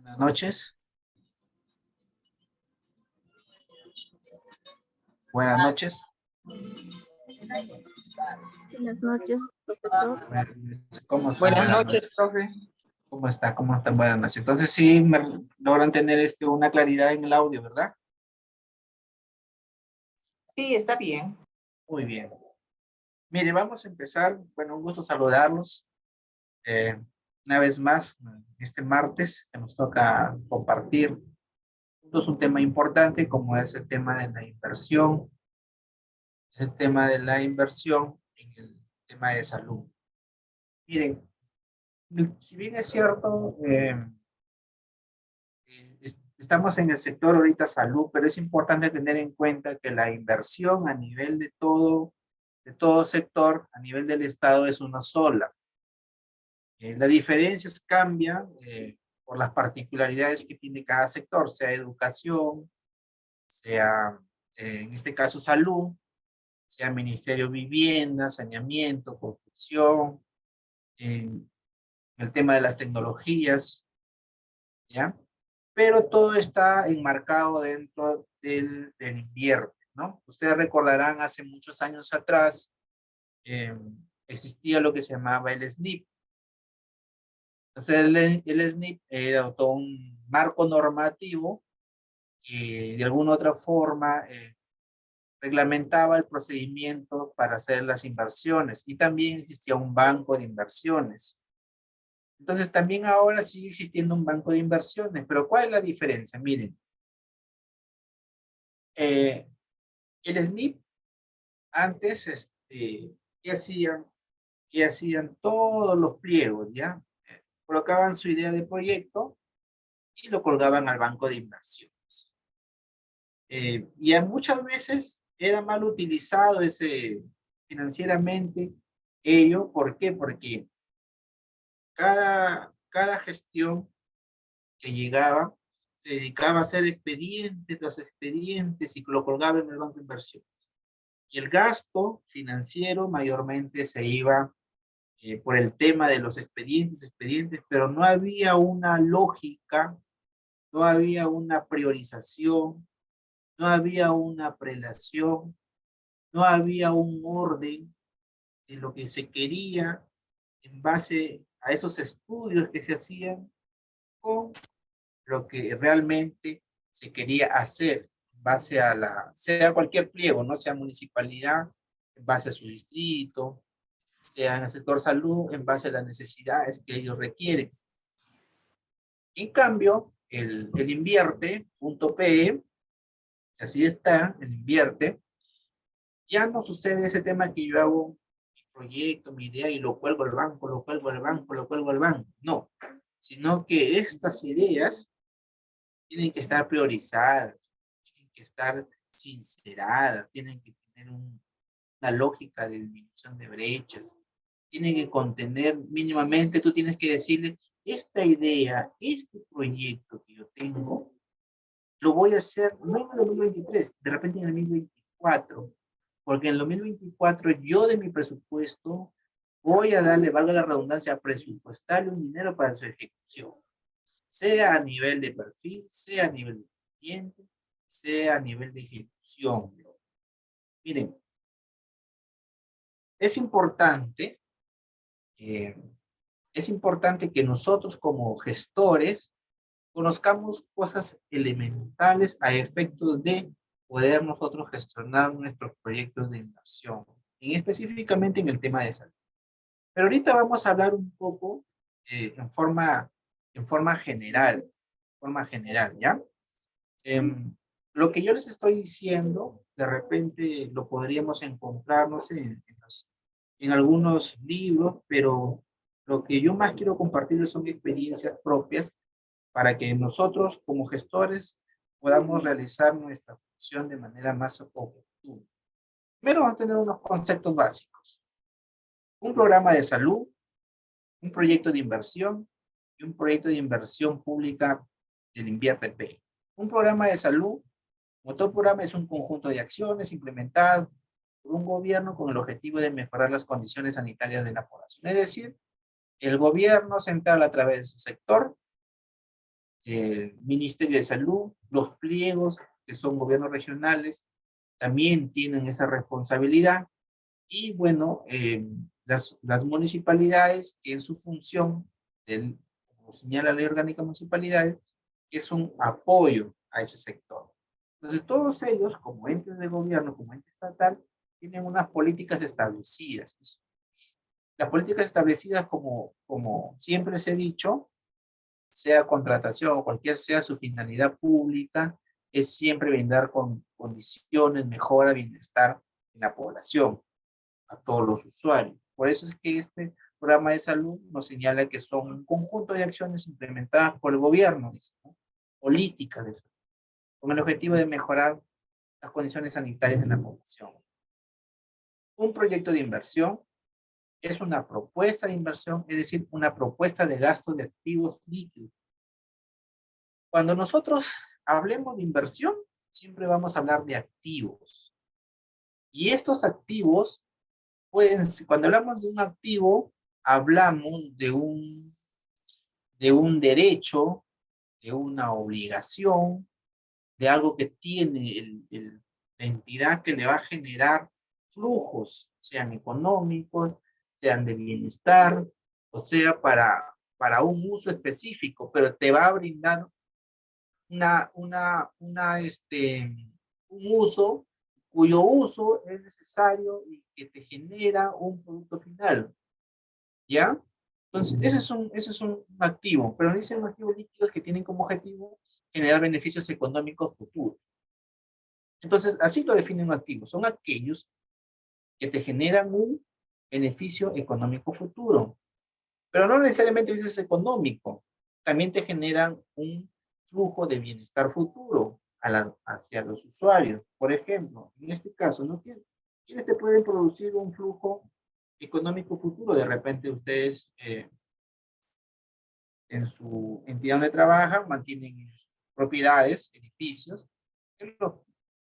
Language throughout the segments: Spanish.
Buenas noches. Buenas noches. Buenas noches, profesor. ¿Cómo está? Buenas noches, profe. ¿Cómo está? ¿Cómo está? Buenas noches. Entonces sí me logran tener una claridad en el audio, ¿verdad? Sí, está bien. Muy bien. Mire, vamos a empezar. Bueno, un gusto saludarlos. Una vez más, este martes que nos toca compartir. Es un tema importante como es el tema de la inversión. El tema de la inversión en el tema de salud. Miren, si bien es cierto, estamos en el sector ahorita salud, pero es importante tener en cuenta que la inversión a nivel de todo sector, a nivel del Estado, es una sola. La diferencia cambia por las particularidades que tiene cada sector, sea educación, sea en este caso salud, sea Ministerio de Vivienda, Saneamiento, Construcción, el tema de las tecnologías, ¿ya? Pero todo está enmarcado dentro del invierno, ¿no? Ustedes recordarán hace muchos años atrás, existía lo que se llamaba el SNIP. Entonces el SNIP era todo un marco normativo que de alguna otra forma reglamentaba el procedimiento para hacer las inversiones, y también existía un banco de inversiones. Entonces también ahora sigue existiendo un banco de inversiones, pero ¿cuál es la diferencia? Miren, el SNIP antes, ¿qué hacían? Que hacían todos los pliegos, ¿ya? Colocaban su idea de proyecto y lo colgaban al banco de inversiones. Y muchas veces era mal utilizado ese financieramente ello. ¿Por qué? Porque cada gestión que llegaba se dedicaba a hacer expediente tras expedientes y lo colgaba en el banco de inversiones. Y el gasto financiero mayormente se iba por el tema de los expedientes, pero no había una lógica, no había una priorización, no había una prelación, no había un orden de lo que se quería en base a esos estudios que se hacían con lo que realmente se quería hacer en base a sea cualquier pliego, no sea municipalidad, en base a su distrito, sea en el sector salud, en base a las necesidades que ellos requieren. En cambio, el invierte.pe, así está, el invierte, ya no sucede ese tema que yo hago mi proyecto, mi idea, y lo cuelgo al banco, lo cuelgo al banco, lo cuelgo al banco. No, sino que estas ideas tienen que estar priorizadas, tienen que estar sinceradas, tienen que tener una lógica de disminución de brechas, tienen que contener mínimamente, tú tienes que decirle, esta idea, este proyecto que yo tengo, lo voy a hacer no en el 2023, de repente en el 2024, porque en el 2024 yo de mi presupuesto voy a darle, valga la redundancia, presupuestarle un dinero para su ejecución, sea a nivel de perfil, sea a nivel de cliente, sea a nivel de ejecución. Miren, es importante, eh, es importante que nosotros como gestores conozcamos cosas elementales a efectos de poder nosotros gestionar nuestros proyectos de inversión, y específicamente en el tema de salud. Pero ahorita vamos a hablar un poco en forma general, ¿ya? Lo que yo les estoy diciendo, de repente lo podríamos encontrar, no sé, en algunos libros, pero lo que yo más quiero compartir son experiencias propias para que nosotros como gestores podamos realizar nuestra función de manera más oportuna. Primero vamos a tener unos conceptos básicos. Un programa de salud, un proyecto de inversión y un proyecto de inversión pública del Invierte.pe. Un programa de salud, como todo programa, es un conjunto de acciones implementadas por un gobierno con el objetivo de mejorar las condiciones sanitarias de la población. Es decir, el gobierno central a través de su sector, el Ministerio de Salud, los pliegos que son gobiernos regionales, también tienen esa responsabilidad. Y bueno, las municipalidades, que en su función, como señala la ley orgánica de municipalidades, es un apoyo a ese sector. Entonces, todos ellos, como entes de gobierno, como ente estatal, tienen unas políticas establecidas. Las políticas establecidas, como siempre se ha dicho, sea contratación o cualquier sea su finalidad pública, es siempre brindar con condiciones, mejora, bienestar en la población, a todos los usuarios. Por eso es que este programa de salud nos señala que son un conjunto de acciones implementadas por el gobierno, ¿no? Políticas de salud, con el objetivo de mejorar las condiciones sanitarias de la población. Un proyecto de inversión es una propuesta de inversión, es decir, una propuesta de gasto de activos líquidos. Cuando nosotros hablemos de inversión, siempre vamos a hablar de activos. Y estos activos cuando hablamos de un activo, hablamos de un derecho, de una obligación, de algo que tiene la entidad que le va a generar flujos, sean económicos, sean de bienestar, o sea, para un uso específico, pero te va a brindar un uso cuyo uso es necesario y que te genera un producto final, ¿ya? Entonces, ese es un activo, pero no dice un activo líquido que tienen como objetivo generar beneficios económicos futuros. Entonces, así lo define un activo. Son aquellos que te generan un beneficio económico futuro. Pero no necesariamente es económico. También te generan un flujo de bienestar futuro hacia los usuarios. Por ejemplo, en este caso, ¿no? ¿Quiénes te pueden producir un flujo económico futuro? De repente ustedes en su entidad donde trabajan mantienen propiedades, edificios, que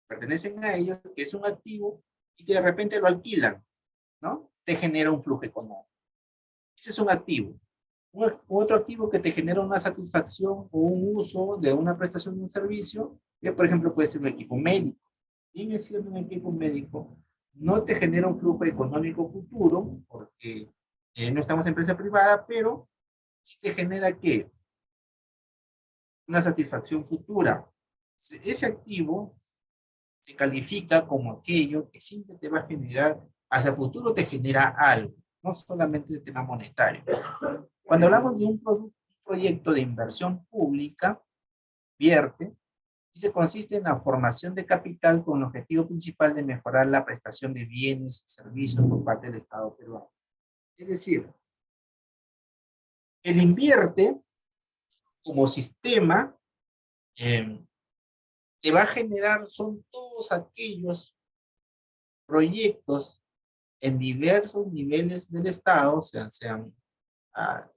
pertenecen a ellos, que es un activo, y que de repente lo alquilan, ¿no? Te genera un flujo económico. Ese es un activo. Otro activo que te genera una satisfacción o un uso de una prestación de un servicio, que por ejemplo puede ser un equipo médico. Bien es cierto, un equipo médico no te genera un flujo económico futuro, porque no estamos en empresa privada, pero sí te genera ¿qué? Una satisfacción futura. Ese activo se califica como aquello que siempre te va a generar, hacia el futuro te genera algo, no solamente de tema monetario. Cuando hablamos de un proyecto de inversión pública, vierte, y se consiste en la formación de capital con el objetivo principal de mejorar la prestación de bienes y servicios por parte del Estado peruano. Es decir, el invierte como sistema te va a generar, son todos aquellos proyectos en diversos niveles del Estado, sean a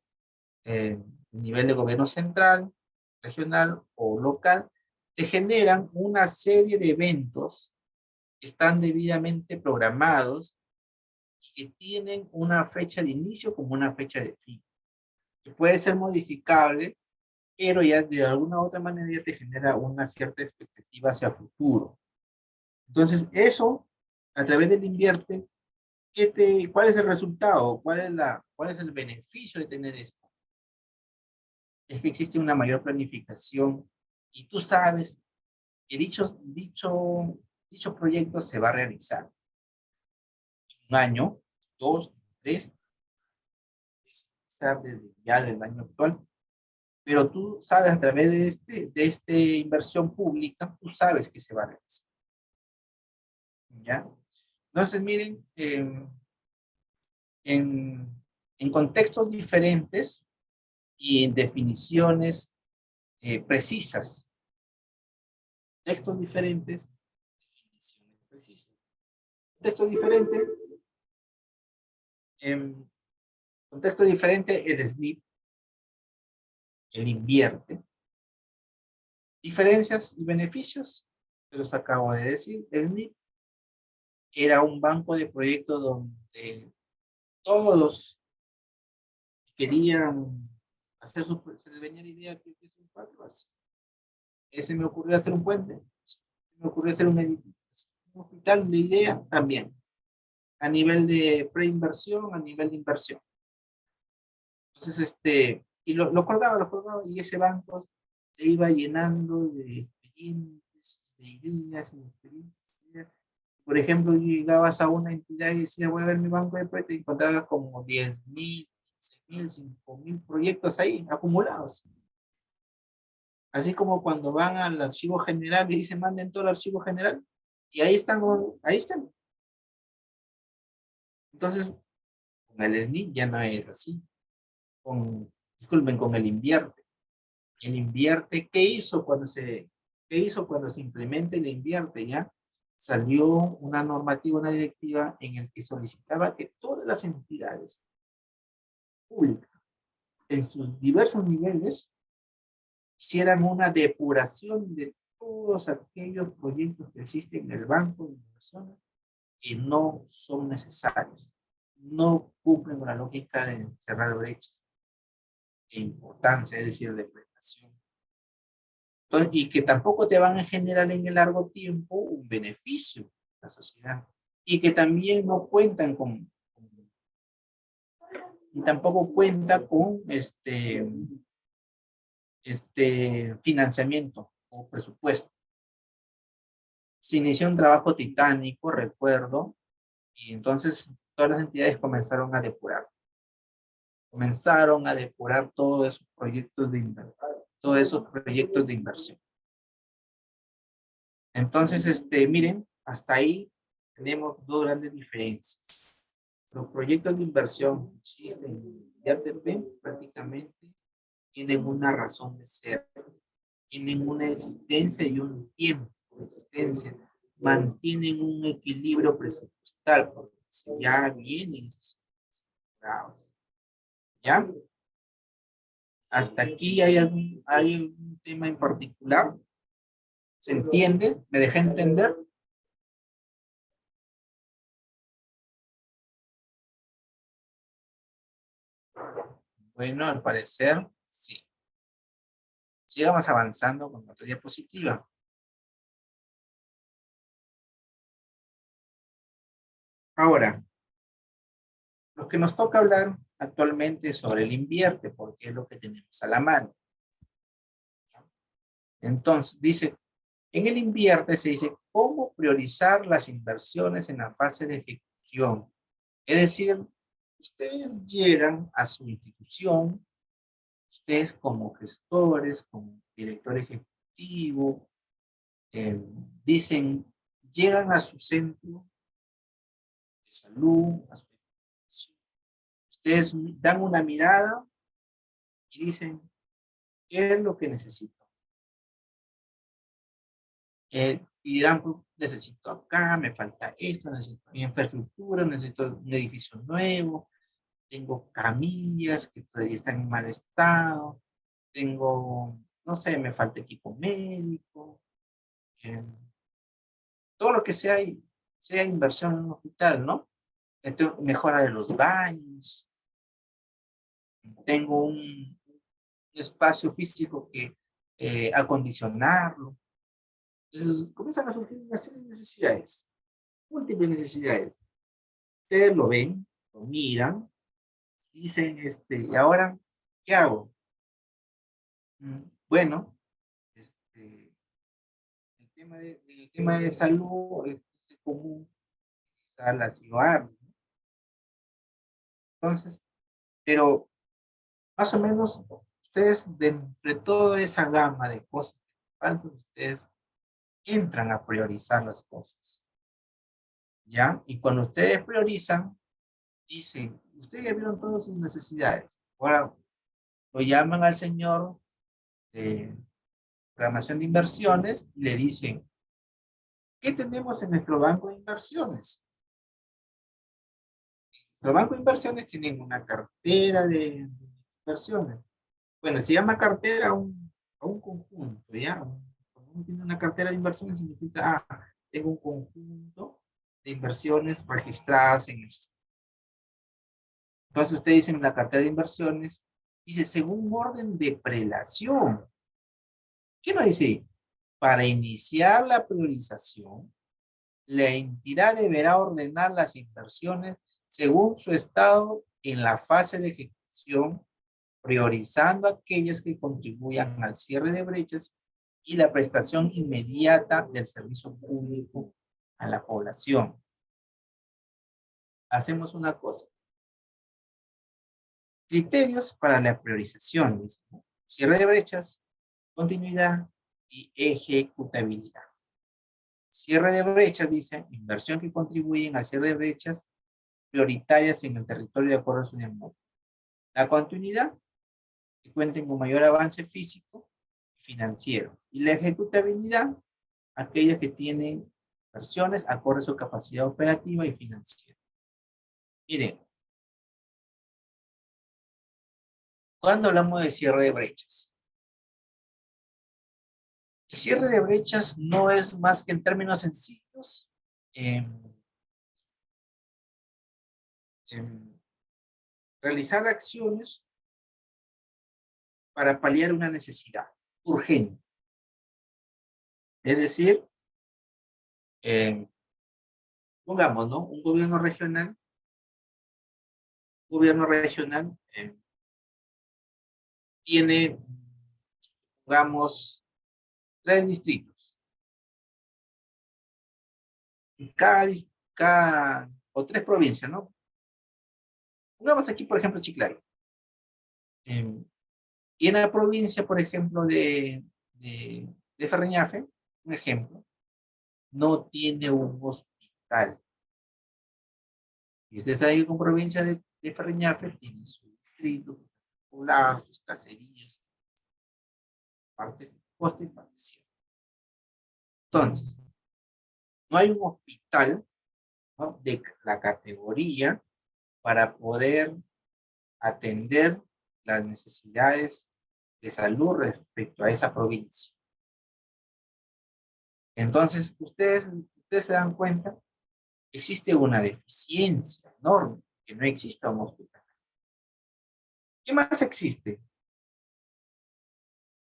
nivel de gobierno central, regional o local, te generan una serie de eventos que están debidamente programados y que tienen una fecha de inicio como una fecha de fin, que puede ser modificable, pero ya de alguna u otra manera ya te genera una cierta expectativa hacia el futuro. Entonces, eso, a través del invierte, ¿cuál es el resultado? ¿Cuál es el beneficio de tener esto? Es que existe una mayor planificación y tú sabes que dicho proyecto se va a realizar un año, dos, tres, desde ya del año actual, pero tú sabes a través de esta inversión pública, tú sabes que se va a realizar. ¿Ya? Entonces, miren, en contextos diferentes y en definiciones precisas, textos diferentes, definiciones precisas. Texto diferente, en contexto diferente, el SNIP, el invierte. Diferencias y beneficios, te los acabo de decir. El SNIP era un banco de proyectos donde todos querían hacer se les venía la idea que es un parque así. Se me ocurrió hacer un puente, se me ocurrió hacer un edificio, un hospital, la idea también. A nivel de preinversión, a nivel de inversión. Entonces, y lo colgaba, y ese banco se iba llenando de expedientes, de ideas, de experiencias. Por ejemplo, llegabas a una entidad y decías, voy a ver mi banco de proyectos, y encontrabas como 10.000, 15.000, 5.000 proyectos ahí, acumulados. Así como cuando van al archivo general y dicen, manden todo el archivo general, y ahí están, ahí están. Entonces, con el SNI ya no es así. Disculpen, con el invierte. El invierte, qué hizo cuando se implementa el invierte? Ya salió una normativa, una directiva en el que solicitaba que todas las entidades públicas, en sus diversos niveles, hicieran una depuración de todos aquellos proyectos que existen en el banco de inversiones que no son necesarios, no cumplen con la lógica de cerrar brechas de importancia, es decir, de prestación. Entonces, y que tampoco te van a generar en el largo tiempo un beneficio a la sociedad. Y que también no cuentan y tampoco cuenta con financiamiento o presupuesto. Se inició un trabajo titánico, recuerdo, y entonces todas las entidades comenzaron a depurar. Comenzaron a depurar todos esos proyectos de inversión. Entonces, miren, hasta ahí tenemos dos grandes diferencias. Los proyectos de inversión que existen en IATP prácticamente tienen una razón de ser, tienen una existencia y un tiempo de existencia, mantienen un equilibrio presupuestal, porque ya vienen esos grados. ¿Ya? Hasta aquí hay algún tema en particular. ¿Se entiende? ¿Me dejé entender? Bueno, al parecer, sí. Sigamos avanzando con otra diapositiva. Ahora, lo que nos toca hablar actualmente es sobre el invierte, porque es lo que tenemos a la mano. Entonces, dice, en el invierte se dice cómo priorizar las inversiones en la fase de ejecución. Es decir, ustedes llegan a su institución, ustedes como gestores, como director ejecutivo, dicen, llegan a su centro de salud, a su institución. Ustedes dan una mirada y dicen, ¿qué es lo que necesito? Y dirán, pues, necesito acá, me falta esto, necesito infraestructura, necesito un edificio nuevo, tengo camillas que todavía están en mal estado, tengo, no sé, me falta equipo médico, eh, todo lo que sea inversión en un hospital, ¿no? Entonces, mejora de los baños, tengo un espacio físico que acondicionarlo. Entonces, comienzan a surgir una serie de necesidades, múltiples necesidades. Ustedes lo ven, lo miran, y dicen, ¿y ahora qué hago? Bueno, el tema de salud es común utilizar las IOAR, ¿no? Entonces, pero más o menos, ustedes, de entre toda esa gama de cosas que faltan, ustedes entran a priorizar las cosas, ¿ya? Y cuando ustedes priorizan, dicen, ustedes ya vieron todas sus necesidades. Ahora lo llaman al señor de programación de inversiones y le dicen, ¿qué tenemos en nuestro banco de inversiones? Nuestro banco de inversiones tiene una cartera de inversiones. Bueno, se llama cartera a un conjunto, ¿ya? Cuando uno tiene una cartera de inversiones significa, tengo un conjunto de inversiones registradas en el sistema. Entonces usted dice en la cartera de inversiones, dice según orden de prelación. ¿Qué nos dice ahí? Para iniciar la priorización, la entidad deberá ordenar las inversiones según su estado en la fase de ejecución, priorizando aquellas que contribuyan al cierre de brechas y la prestación inmediata del servicio público a la población. Hacemos una cosa. Criterios para la priorización, dice, ¿no? Cierre de brechas, continuidad y ejecutabilidad. Cierre de brechas, dice, inversión que contribuyen al cierre de brechas prioritarias en el territorio de acuerdo a su diagnóstico. La continuidad, que cuenten con mayor avance físico y financiero. Y la ejecutabilidad, aquellas que tienen inversiones acorde a su capacidad operativa y financiera. Miren, cuando hablamos de cierre de brechas, el cierre de brechas no es más que en términos sencillos, realizar acciones para paliar una necesidad urgente. Es decir, pongamos, ¿no? Un gobierno regional tiene, pongamos, 3 distritos. O 3 provincias, ¿no? Pongamos aquí, por ejemplo, Chiclayo. Y en la provincia, por ejemplo, de Ferreñafe, un ejemplo, no tiene un hospital. Y usted sabe que con provincia de Ferreñafe tiene su distrito, poblados, sus caseríos, partes costa y parte sierra. Entonces, no hay un hospital, ¿no?, de la categoría para poder atender las necesidades de salud respecto a esa provincia. Entonces, ustedes se dan cuenta, existe una deficiencia enorme, que no exista un hospital. ¿Qué más existe?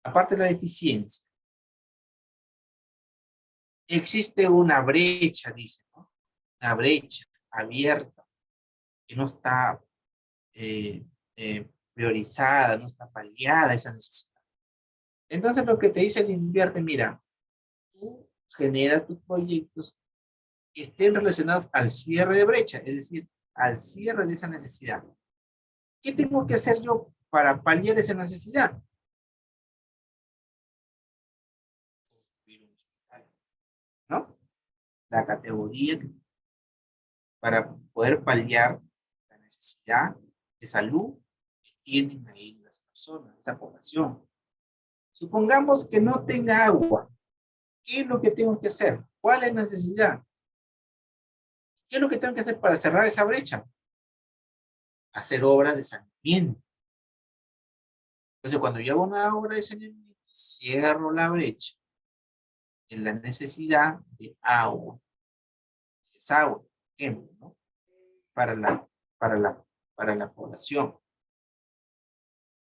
Aparte de la deficiencia, existe una brecha, dice, ¿no? Una brecha abierta, que no está priorizada, no está paliada esa necesidad. Entonces lo que te dice el invierte, mira, tú genera tus proyectos que estén relacionados al cierre de brecha, es decir, al cierre de esa necesidad. ¿Qué tengo que hacer yo para paliar esa necesidad? ¿No? La categoría para poder paliar la necesidad de salud que tienen ahí las personas, esa población. Supongamos que no tenga agua. ¿Qué es lo que tengo que hacer? ¿Cuál es la necesidad? ¿Qué es lo que tengo que hacer para cerrar esa brecha? Hacer obras de saneamiento. Entonces, cuando yo hago una obra de saneamiento, cierro la brecha en la necesidad de agua, desagüe, por ejemplo, ¿no? Para la población.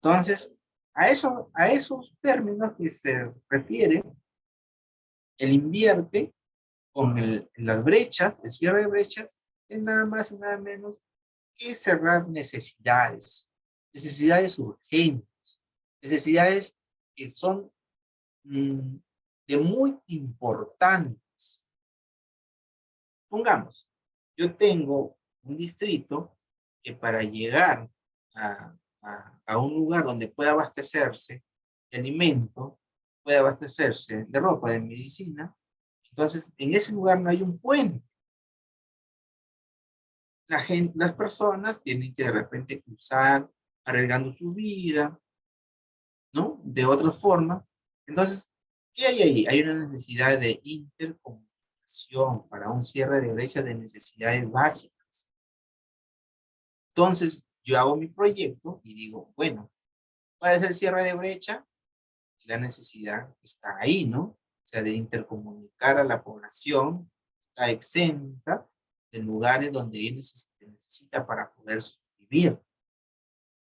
Entonces, a esos términos que se refiere, el invierte con las brechas, el cierre de brechas, es nada más y nada menos que cerrar necesidades, necesidades urgentes, necesidades que son de muy importantes. Pongamos, yo tengo un distrito que para llegar a un lugar donde pueda abastecerse de alimento, pueda abastecerse de ropa, de medicina, entonces en ese lugar no hay un puente. Las personas tienen que de repente cruzar arriesgando su vida, ¿no? De otra forma. Entonces, ¿qué hay ahí? Hay una necesidad de intercomunicación para un cierre de brecha de necesidades básicas. Entonces, yo hago mi proyecto y digo, bueno, ¿cuál es el cierre de brecha? La necesidad está ahí, ¿no? O sea, de intercomunicar a la población, está exenta de lugares donde necesita para poder vivir.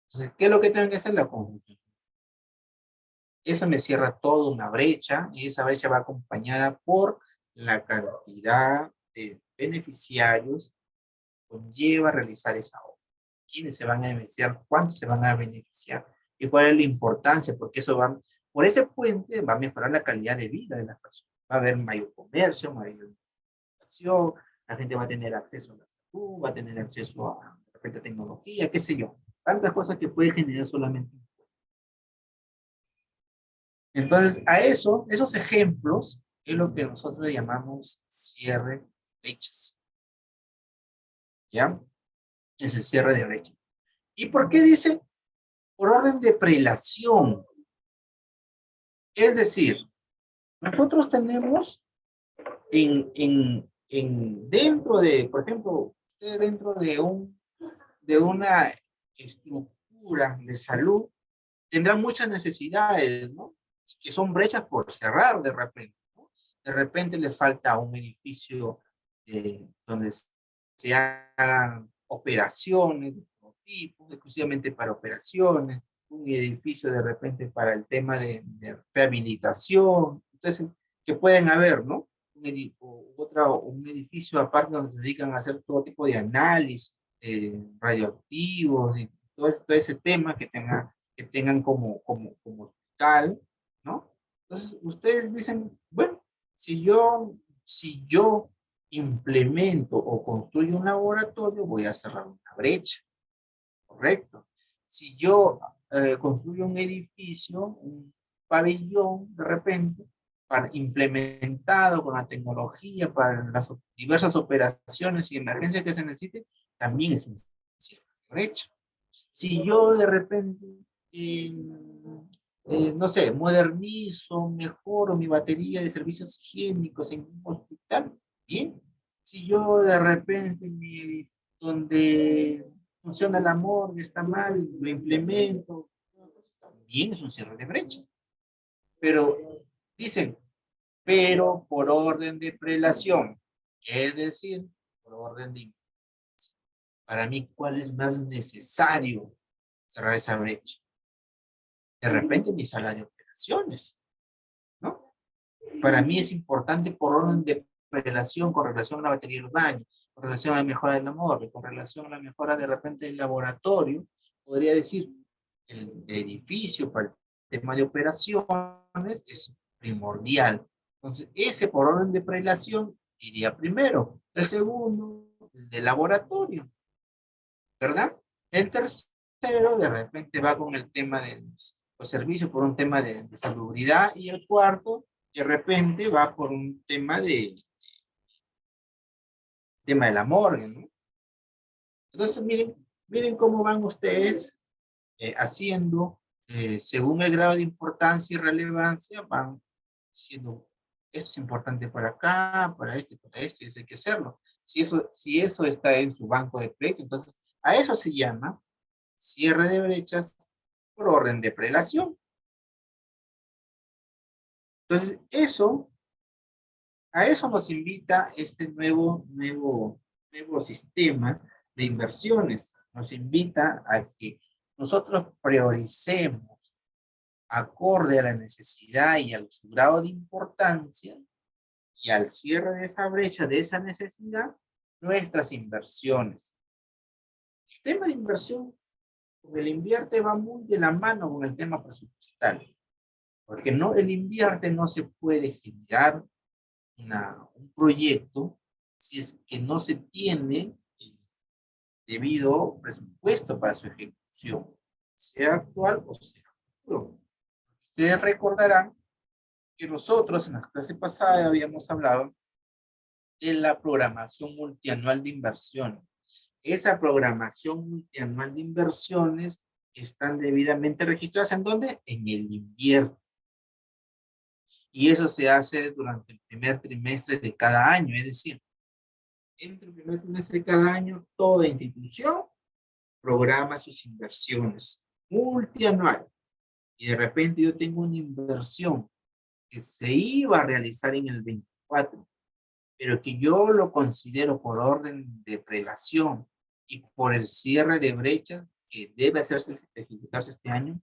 Entonces, ¿qué es lo que tengo que hacer? La conjunción. Eso me cierra toda una brecha y esa brecha va acompañada por la cantidad de beneficiarios que conlleva realizar esa obra. ¿Quiénes se van a beneficiar? ¿Cuántos se van a beneficiar? ¿Y cuál es la importancia? Porque eso va, por ese puente va a mejorar la calidad de vida de las personas. Va a haber mayor comercio, mayor educación, la gente va a tener acceso a la salud, va a tener acceso a de repente, tecnología, qué sé yo. Tantas cosas que puede generar solamente. Entonces, a esos ejemplos es lo que nosotros llamamos cierre de brechas. ¿Ya? Es el cierre de brecha. ¿Y por qué dice? Por orden de prelación. Es decir, nosotros tenemos dentro de, por ejemplo, usted dentro de una estructura de salud, tendrá muchas necesidades, ¿no? Que son brechas por cerrar de repente, ¿no? De repente le falta un edificio donde se hagan operaciones de todo tipo, exclusivamente para operaciones, un edificio de repente para el tema de rehabilitación, entonces, que pueden haber, ¿no? Un edificio aparte donde se dedican a hacer todo tipo de análisis radioactivos y todo ese tema que tengan como hospital, ¿no? Entonces, ustedes dicen, bueno, si yo implemento o construyo un laboratorio, voy a cerrar una brecha, ¿correcto? Si yo construyo un edificio, un pabellón, de repente, implementado con la tecnología para las diversas operaciones y emergencias que se necesiten, también es una brecha. Si yo de repente, eh, no sé, modernizo, mejoro mi batería de servicios higiénicos en un hospital, bien. Si yo de repente, donde funciona el amor, está mal, lo implemento, también es un cierre de brechas. Pero dicen, pero por orden de prelación, es decir, por orden de para mí, ¿cuál es más necesario cerrar esa brecha? De repente mi sala de operaciones, ¿no? Para mí es importante por orden de relación con relación a la batería del baño, con relación a la mejora del amor, con relación a la mejora de repente del laboratorio, podría decir, el edificio para el tema de operaciones es primordial. Entonces, ese por orden de prelación iría primero. El segundo, el de laboratorio, ¿verdad? El tercero, de repente va con el tema de los servicios por un tema de salubridad, y el cuarto, de repente va por un tema de la morgue, ¿no? Entonces, miren cómo van ustedes haciendo, según el grado de importancia y relevancia, van diciendo, esto es importante para acá, para esto, y eso hay que hacerlo. Si eso está en su banco de proyecto, entonces a eso se llama cierre de brechas por orden de prelación. Entonces, a eso nos invita este nuevo sistema de inversiones. Nos invita a que nosotros prioricemos acorde a la necesidad y al su grado de importancia y al cierre de esa brecha, de esa necesidad, nuestras inversiones. El tema de inversión con el invierte va muy de la mano con el tema presupuestal, porque no, el invierte no se puede generar un proyecto si es que no se tiene el debido presupuesto para su ejecución, sea actual o sea futuro. Ustedes recordarán que nosotros en la clase pasada habíamos hablado de la programación multianual de inversiones. Esa programación multianual de inversiones están debidamente registradas ¿en dónde? En el invierte. Y eso se hace durante el primer trimestre de cada año, es decir, entre el primer trimestre de cada año, toda institución programa sus inversiones multianual. Y de repente yo tengo una inversión que se iba a realizar en el 24, pero que yo lo considero por orden de prelación y por el cierre de brechas que debe ejecutarse este año,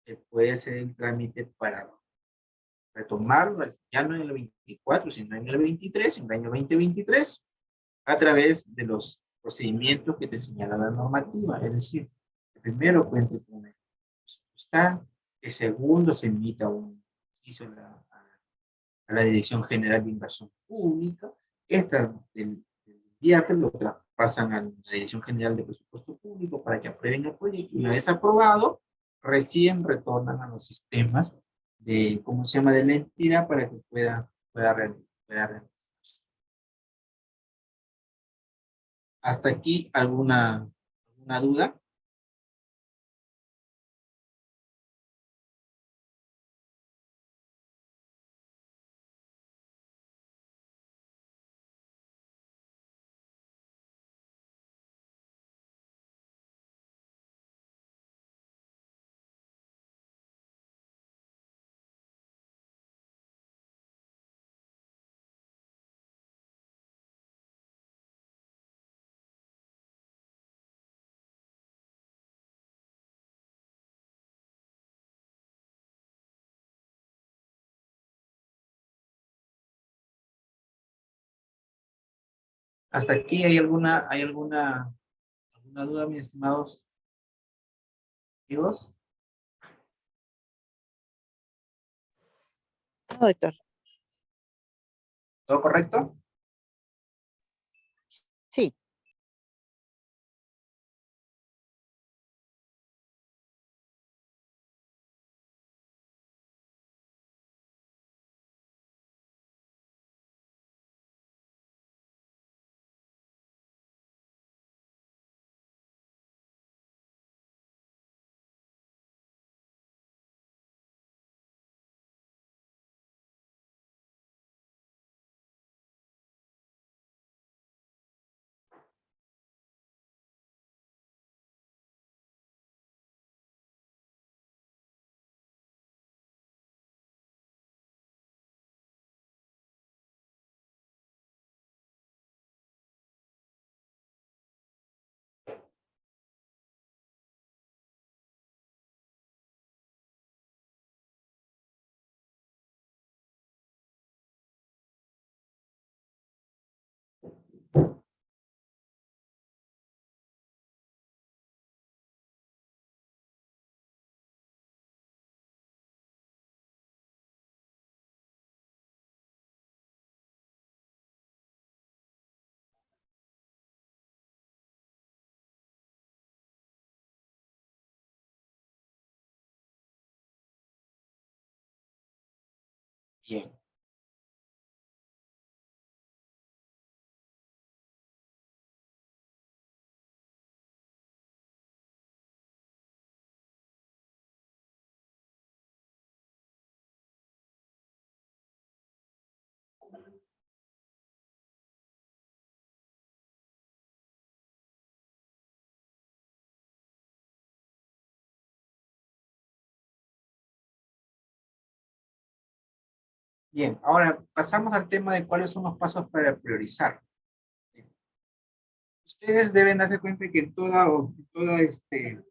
se puede hacer el trámite para retomarlo ya no en el 24, sino en el 23, en el año 2023, a través de los procedimientos que te señala la normativa. Es decir, que primero cuente con una presupuestal, que segundo se emita un oficio a la Dirección General de Inversión Pública, esta del IATE lo traspasan a la Dirección General de Presupuesto Público para que aprueben el proyecto, y una vez aprobado, recién retornan a los sistemas de, ¿cómo se llama?, de la entidad para que pueda realizarse. ¿Hasta aquí alguna duda? ¿Hasta aquí hay alguna duda, mis estimados amigos? No, doctor. ¿Todo correcto? Sí. Bien. Bien, ahora pasamos al tema de cuáles son los pasos para priorizar. Ustedes deben darse cuenta que en toda entidad existe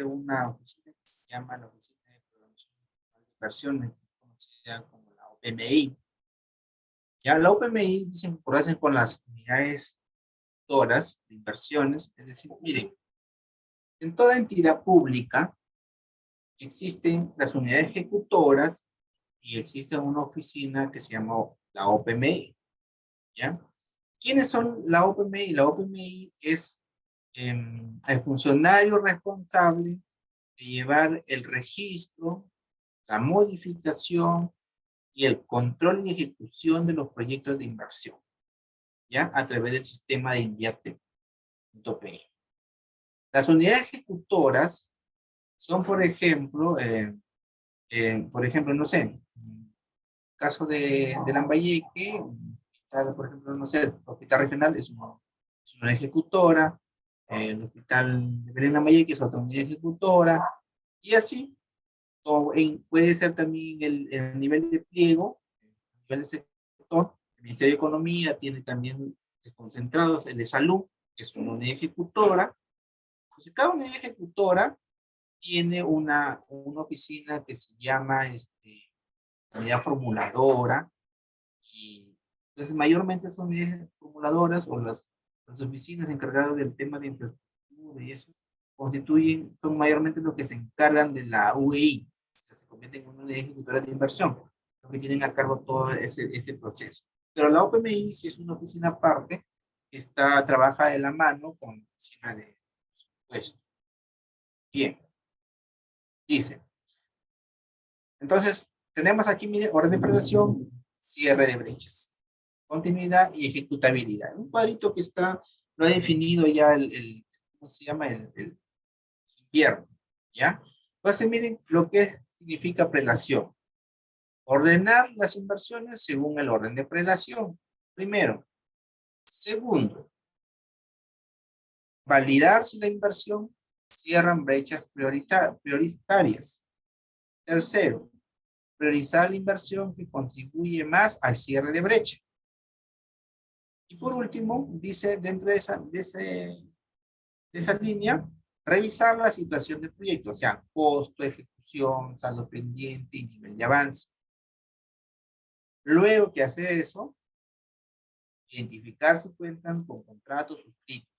una oficina que se llama la Oficina de Programación de Inversiones, conocida como la OPMI. Ya la OPMI se incorpora con las unidades gestoras de inversiones, es decir, miren, en toda entidad pública existen las unidades ejecutoras y existe una oficina que se llama la OPMI, ¿ya? ¿Quiénes son la OPMI? La OPMI es el funcionario responsable de llevar el registro, la modificación y el control y ejecución de los proyectos de inversión, ¿ya? A través del sistema de invierte.pe. Las unidades ejecutoras son, por ejemplo, no sé, en el caso de Lambayeque, por ejemplo, no sé, el hospital regional es una ejecutora, el hospital de Belén Lambayeque es otra unidad ejecutora, y así, puede ser también el nivel de pliego, el nivel de sector. El Ministerio de Economía tiene también desconcentrados el de salud, que es una unidad ejecutora. Pues cada unidad ejecutora tiene una oficina que se llama unidad formuladora, y entonces mayormente son unidades formuladoras o las oficinas encargadas del tema de infraestructura y eso son mayormente los que se encargan de la UEI, o sea, se convierten en una unidad ejecutora de inversión, los que tienen a cargo todo ese proceso. Pero la OPMI sí es una oficina aparte, trabaja de la mano con la oficina de presupuesto. Bien, dice. Entonces, tenemos aquí, mire, orden de operación, cierre de brechas, continuidad y ejecutabilidad. Un cuadrito que lo ha definido ya ¿cómo se llama? El invierno, ¿ya? Entonces, miren lo que significa prelación. Ordenar las inversiones según el orden de prelación, primero. Segundo, validar si la inversión cierran brechas prioritarias. Tercero, priorizar la inversión que contribuye más al cierre de brecha. Y por último, dice dentro de esa línea, revisar la situación del proyecto, o sea, costo, ejecución, saldo pendiente y nivel de avance. Luego que hace eso, identificar si cuentan con contratos suscritos.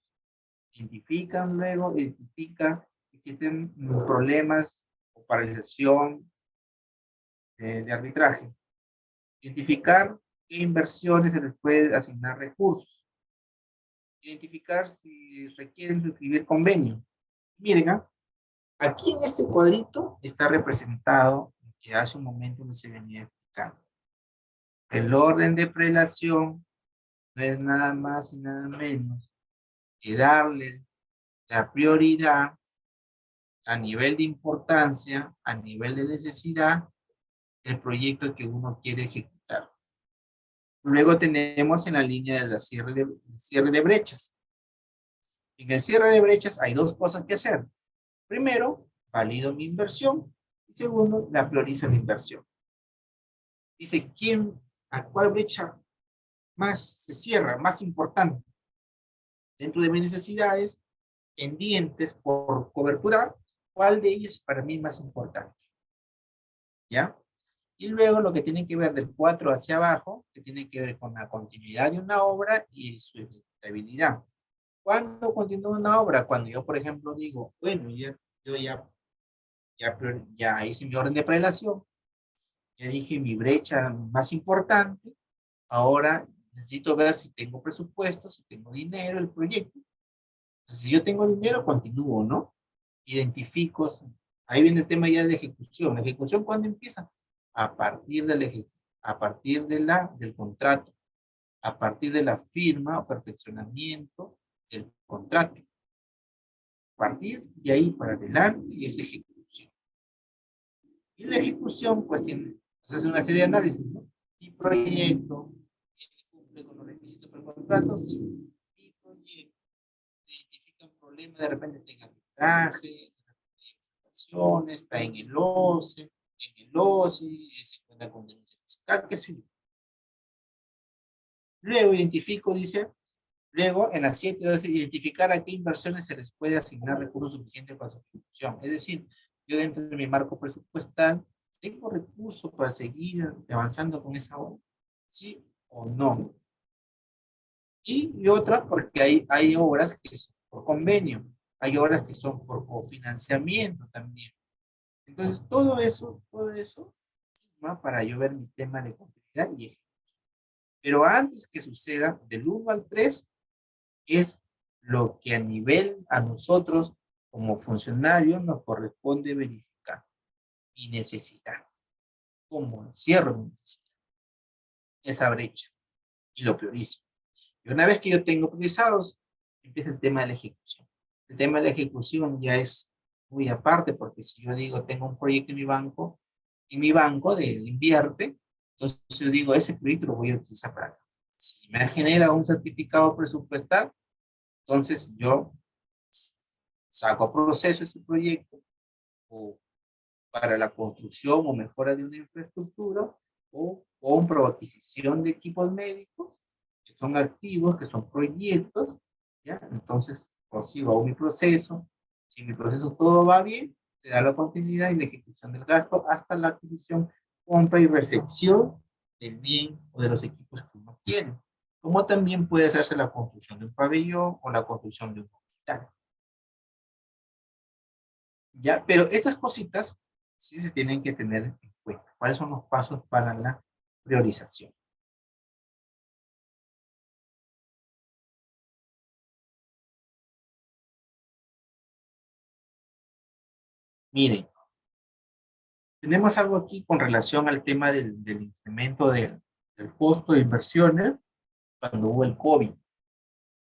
Identifica si existen problemas o paralización de arbitraje. Identificar qué inversiones se les puede asignar recursos. Identificar si requieren suscribir convenio. Miren, aquí en este cuadrito está representado lo que hace un momento no se venía explicando. El orden de prelación no es nada más y nada menos que darle la prioridad a nivel de importancia, a nivel de necesidad, el proyecto que uno quiere ejecutar. Luego tenemos en la línea de la cierre de brechas. En el cierre de brechas hay dos cosas que hacer. Primero, valido mi inversión. Y segundo, la priorizo la inversión. Dice, a cuál brecha más se cierra, más importante? Dentro de mis necesidades, pendientes por coberturar, ¿cuál de ellos para mí es más importante? ¿Ya? Y luego lo que tiene que ver del 4 hacia abajo, que tiene que ver con la continuidad de una obra y su ejecutabilidad. ¿Cuándo continúa una obra? Cuando yo, por ejemplo, digo, bueno, yo ya hice mi orden de prelación, ya dije mi brecha más importante, ahora necesito ver si tengo presupuesto, si tengo dinero, el proyecto. Entonces, si yo tengo dinero, continúo, ¿no? Identifico, ahí viene el tema ya de la ejecución. ¿La ejecución cuándo empieza? A partir del contrato, a partir de la firma o perfeccionamiento del contrato. A partir de ahí para adelante y es ejecución. Y la ejecución, pues, se hace una serie de análisis, ¿no? Mi proyecto cumple con los requisitos para el contrato, sí. Mi proyecto se identifica un problema, de repente tenga arbitraje, de repente está en el OCE, se encuentra con denuncia fiscal, qué sé yo. Luego identifico, dice, luego en la 7, identificar a qué inversiones se les puede asignar recursos suficientes para su ejecución. Es decir, yo dentro de mi marco presupuestal, ¿tengo recursos para seguir avanzando con esa obra? ¿Sí o no? Y otras, porque hay obras que son por convenio, hay obras que son por cofinanciamiento también. Entonces, todo eso, ¿no? Para yo ver mi tema de continuidad y ejecución. Pero antes que suceda, del 1 al 3, es lo que a nosotros, como funcionarios, nos corresponde verificar. Mi necesidad. ¿Cómo cierro mi necesidad? Esa brecha. Y lo priorizo. Y una vez que yo tengo priorizados, empieza el tema de la ejecución. El tema de la ejecución ya es muy aparte, porque si yo digo, tengo un proyecto en mi banco invierte, entonces yo digo, ese proyecto lo voy a utilizar para acá. Si me genera un certificado presupuestal, entonces yo saco a proceso ese proyecto o para la construcción o mejora de una infraestructura o compra o adquisición de equipos médicos que son activos, que son proyectos, ¿ya? Entonces prosigo mi proceso. Si mi proceso todo va bien, se da la continuidad y la ejecución del gasto hasta la adquisición, compra y recepción del bien o de los equipos que uno quiere. Como también puede hacerse la construcción de un pabellón o la construcción de un hospital. ¿Ya? Pero estas cositas sí se tienen que tener en cuenta. ¿Cuáles son los pasos para la priorización? Miren, tenemos algo aquí con relación al tema del incremento del costo de inversiones cuando hubo el COVID.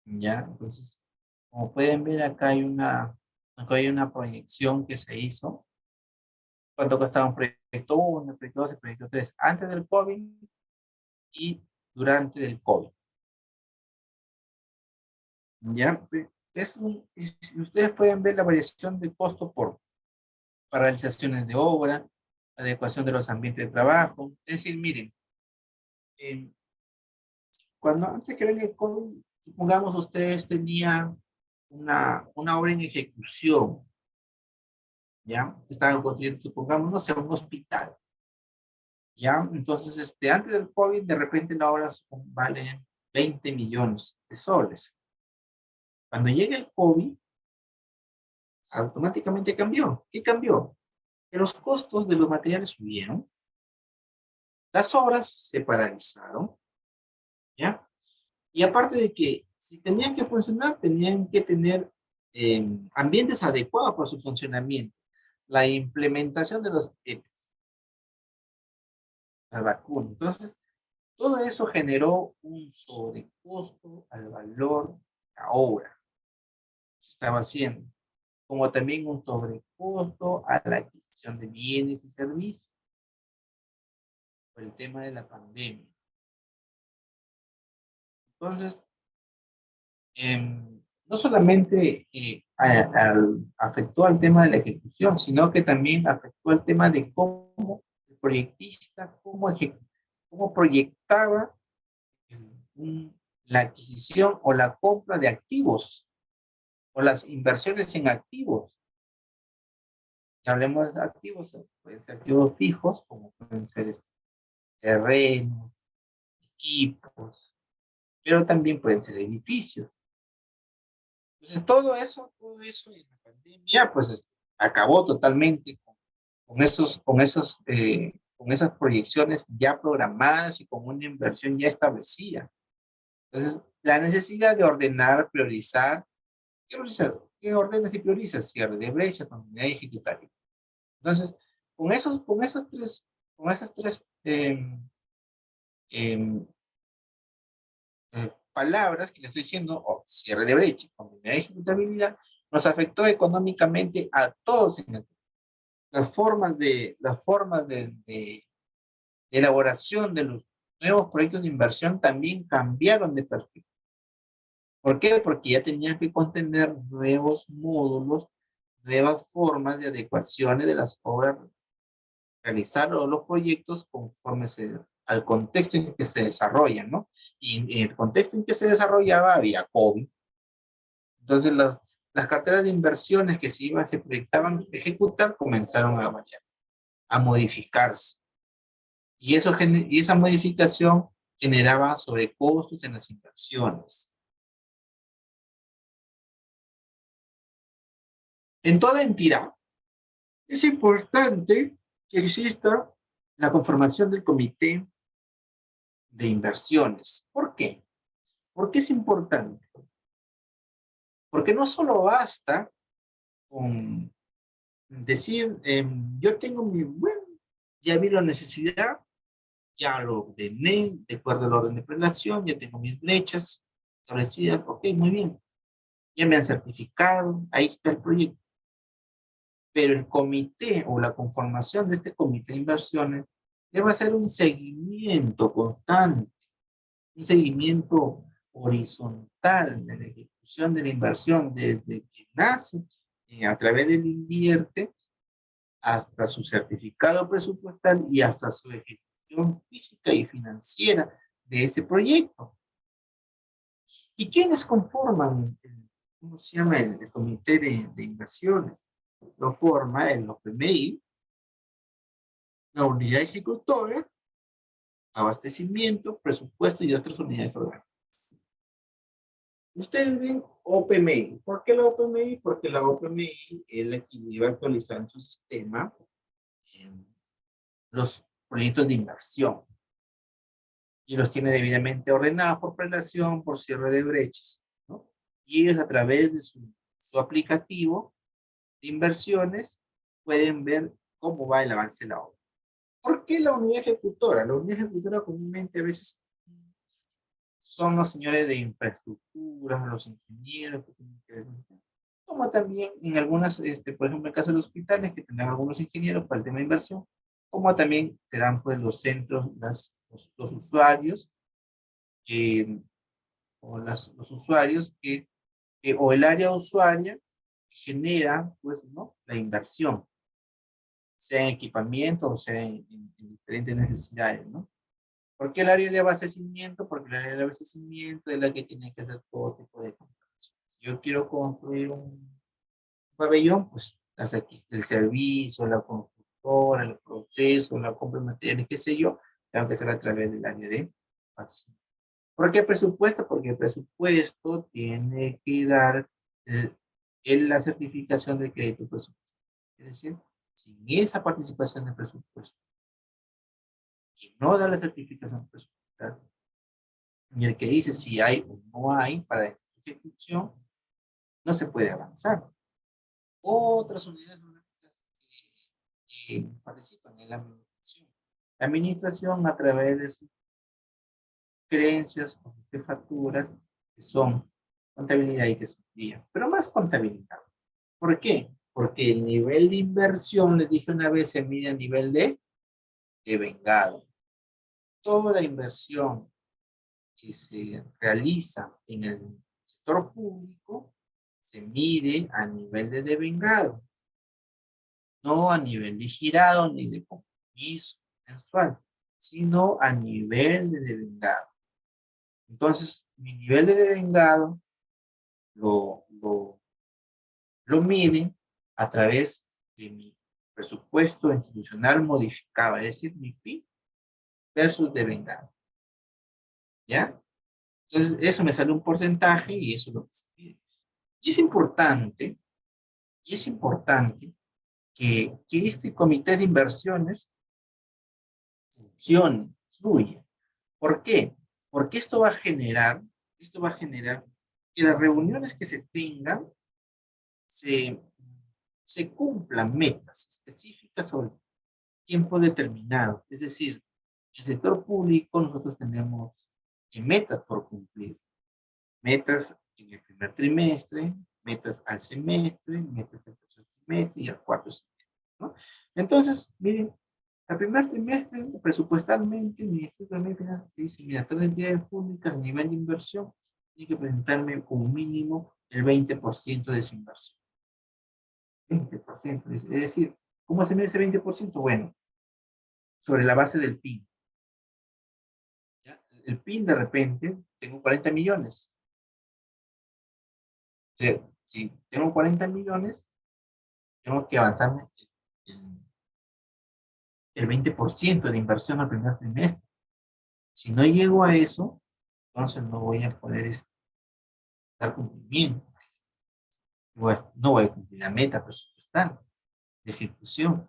¿Ya? Entonces, como pueden ver, acá hay una proyección que se hizo. ¿Cuánto costaba un proyecto 1, el proyecto 2, el proyecto 3? Antes del COVID y durante del COVID. ¿Ya? Ustedes pueden ver la variación de costo por paralizaciones de obra, adecuación de los ambientes de trabajo. Es decir, miren, eh, antes que venga el COVID, supongamos ustedes tenían una obra en ejecución, ¿ya? Estaban construyendo, supongamos, no sé, un hospital, ¿ya? Entonces, antes del COVID, de repente la obra vale 20 millones de soles. Cuando llega el COVID, automáticamente cambió. ¿Qué cambió? Que los costos de los materiales subieron, las obras se paralizaron, ¿ya? Y aparte de que si tenían que funcionar, tenían que tener ambientes adecuados para su funcionamiento. La implementación de los EPIs, la vacuna. Entonces, todo eso generó un sobrecosto al valor de la obra que se estaba haciendo, como también un sobrecosto a la adquisición de bienes y servicios por el tema de la pandemia. Entonces, no solamente afectó al tema de la ejecución, sino que también afectó al tema de cómo el proyectista, cómo proyectaba la adquisición o la compra de activos o las inversiones en activos. Si hablemos de activos, pueden ser activos fijos, como pueden ser terrenos, equipos, pero también pueden ser edificios. Entonces, todo eso en la pandemia, pues acabó totalmente con esas proyecciones ya programadas y con una inversión ya establecida. Entonces, la necesidad de ordenar, priorizar, ¿qué ordenas y priorizas? Cierre de brecha, continuidad ejecutaria. Entonces, con esas tres em, palabras que le estoy diciendo, cierre de brecha, continuidad de ejecutabilidad, nos afectó económicamente a todos en el las formas de elaboración de los nuevos proyectos de inversión también cambiaron de perspectiva. ¿Por qué? Porque ya tenían que contener nuevos módulos, nuevas formas de adecuaciones de las obras, realizar los proyectos conforme al contexto en que se desarrollan, ¿no? Y en el contexto en que se desarrollaba había COVID. Entonces las carteras de inversiones que se proyectaban ejecutar comenzaron a variar, a modificarse. Y esa modificación generaba sobrecostos en las inversiones. En toda entidad, es importante que exista la conformación del comité de inversiones. ¿Por qué? ¿Por qué es importante? Porque no solo basta con decir, yo tengo bueno, ya vi la necesidad, ya lo ordené de acuerdo al orden de prelación, ya tengo mis brechas establecidas, ok, muy bien, ya me han certificado, ahí está el proyecto. Pero el comité o la conformación de este comité de inversiones debe hacer un seguimiento constante, un seguimiento horizontal de la ejecución de la inversión desde que nace a través del invierte hasta su certificado presupuestal y hasta su ejecución física y financiera de ese proyecto. ¿Y quiénes conforman cómo se llama el comité de inversiones? Lo forma el OPMI, la unidad ejecutora, abastecimiento, presupuesto y otras unidades orgánicas. Ustedes ven OPMI. ¿Por qué la OPMI? Porque la OPMI es la que lleva actualizando su sistema en los proyectos de inversión y los tiene debidamente ordenados por prelación, por cierre de brechas, ¿no? Y ellos a través de su aplicativo de inversiones pueden ver cómo va el avance de la obra. ¿Por qué la unidad ejecutora? La unidad ejecutora comúnmente a veces son los señores de infraestructuras, los ingenieros que tienen que ver con esto. Como también en algunas, por ejemplo, en el caso de los hospitales, que tendrán algunos ingenieros para el tema de inversión, como también serán pues los centros, los usuarios, los usuarios o el área usuaria que genera pues, ¿no? La inversión, sea en equipamiento o sea en diferentes necesidades, ¿no? ¿Por qué el área de abastecimiento? Porque el área de abastecimiento es la que tiene que hacer todo tipo de contrataciones. Si yo quiero construir un pabellón, pues el servicio, la constructora, el proceso, la compra de materiales, qué sé yo, tengo que hacer a través del área de abastecimiento. ¿Por qué presupuesto? Porque el presupuesto tiene que dar la certificación del crédito presupuestario. Es decir, sin esa participación del presupuesto, que no da la certificación presupuestal, y el que dice si hay o no hay para ejecución, no se puede avanzar. Otras unidades que participan en la administración. La administración, a través de sus creencias, de facturas, que son contabilidad y tesorería, pero más contabilidad. ¿Por qué? Porque el nivel de inversión, les dije una vez, se mide a nivel de vengado. Toda inversión que se realiza en el sector público se mide a nivel de devengado, no a nivel de girado ni de compromiso mensual, sino a nivel de devengado. Entonces, mi nivel de devengado lo miden a través de mi presupuesto institucional modificado, es decir, mi PIB versus devengado. ¿Ya? Entonces, eso me sale un porcentaje y eso es lo que se pide. Y es importante que este comité de inversiones funcione, fluya. ¿Por qué? Porque esto va a generar que las reuniones que se tengan se, se cumplan metas específicas sobre tiempo determinado. Es decir, en el sector público nosotros tenemos metas por cumplir. Metas en el primer trimestre, metas al semestre, metas al tercer trimestre y al cuarto semestre, ¿no? Entonces, miren, al primer trimestre, presupuestalmente, el Ministerio de Finanzas dice, mira, todas las entidades públicas a nivel de inversión tienen que presentarme como mínimo el 20% de su inversión. 20%, es decir, ¿cómo se mide ese 20%? Bueno, sobre la base del PIB. ¿Ya? El PIB de repente, tengo 40 millones. O sea, si tengo 40 millones, tengo que avanzarme el 20% de inversión al primer trimestre. Si no llego a eso, entonces no voy a poder dar cumplimiento. No voy a cumplir la meta presupuestal de ejecución.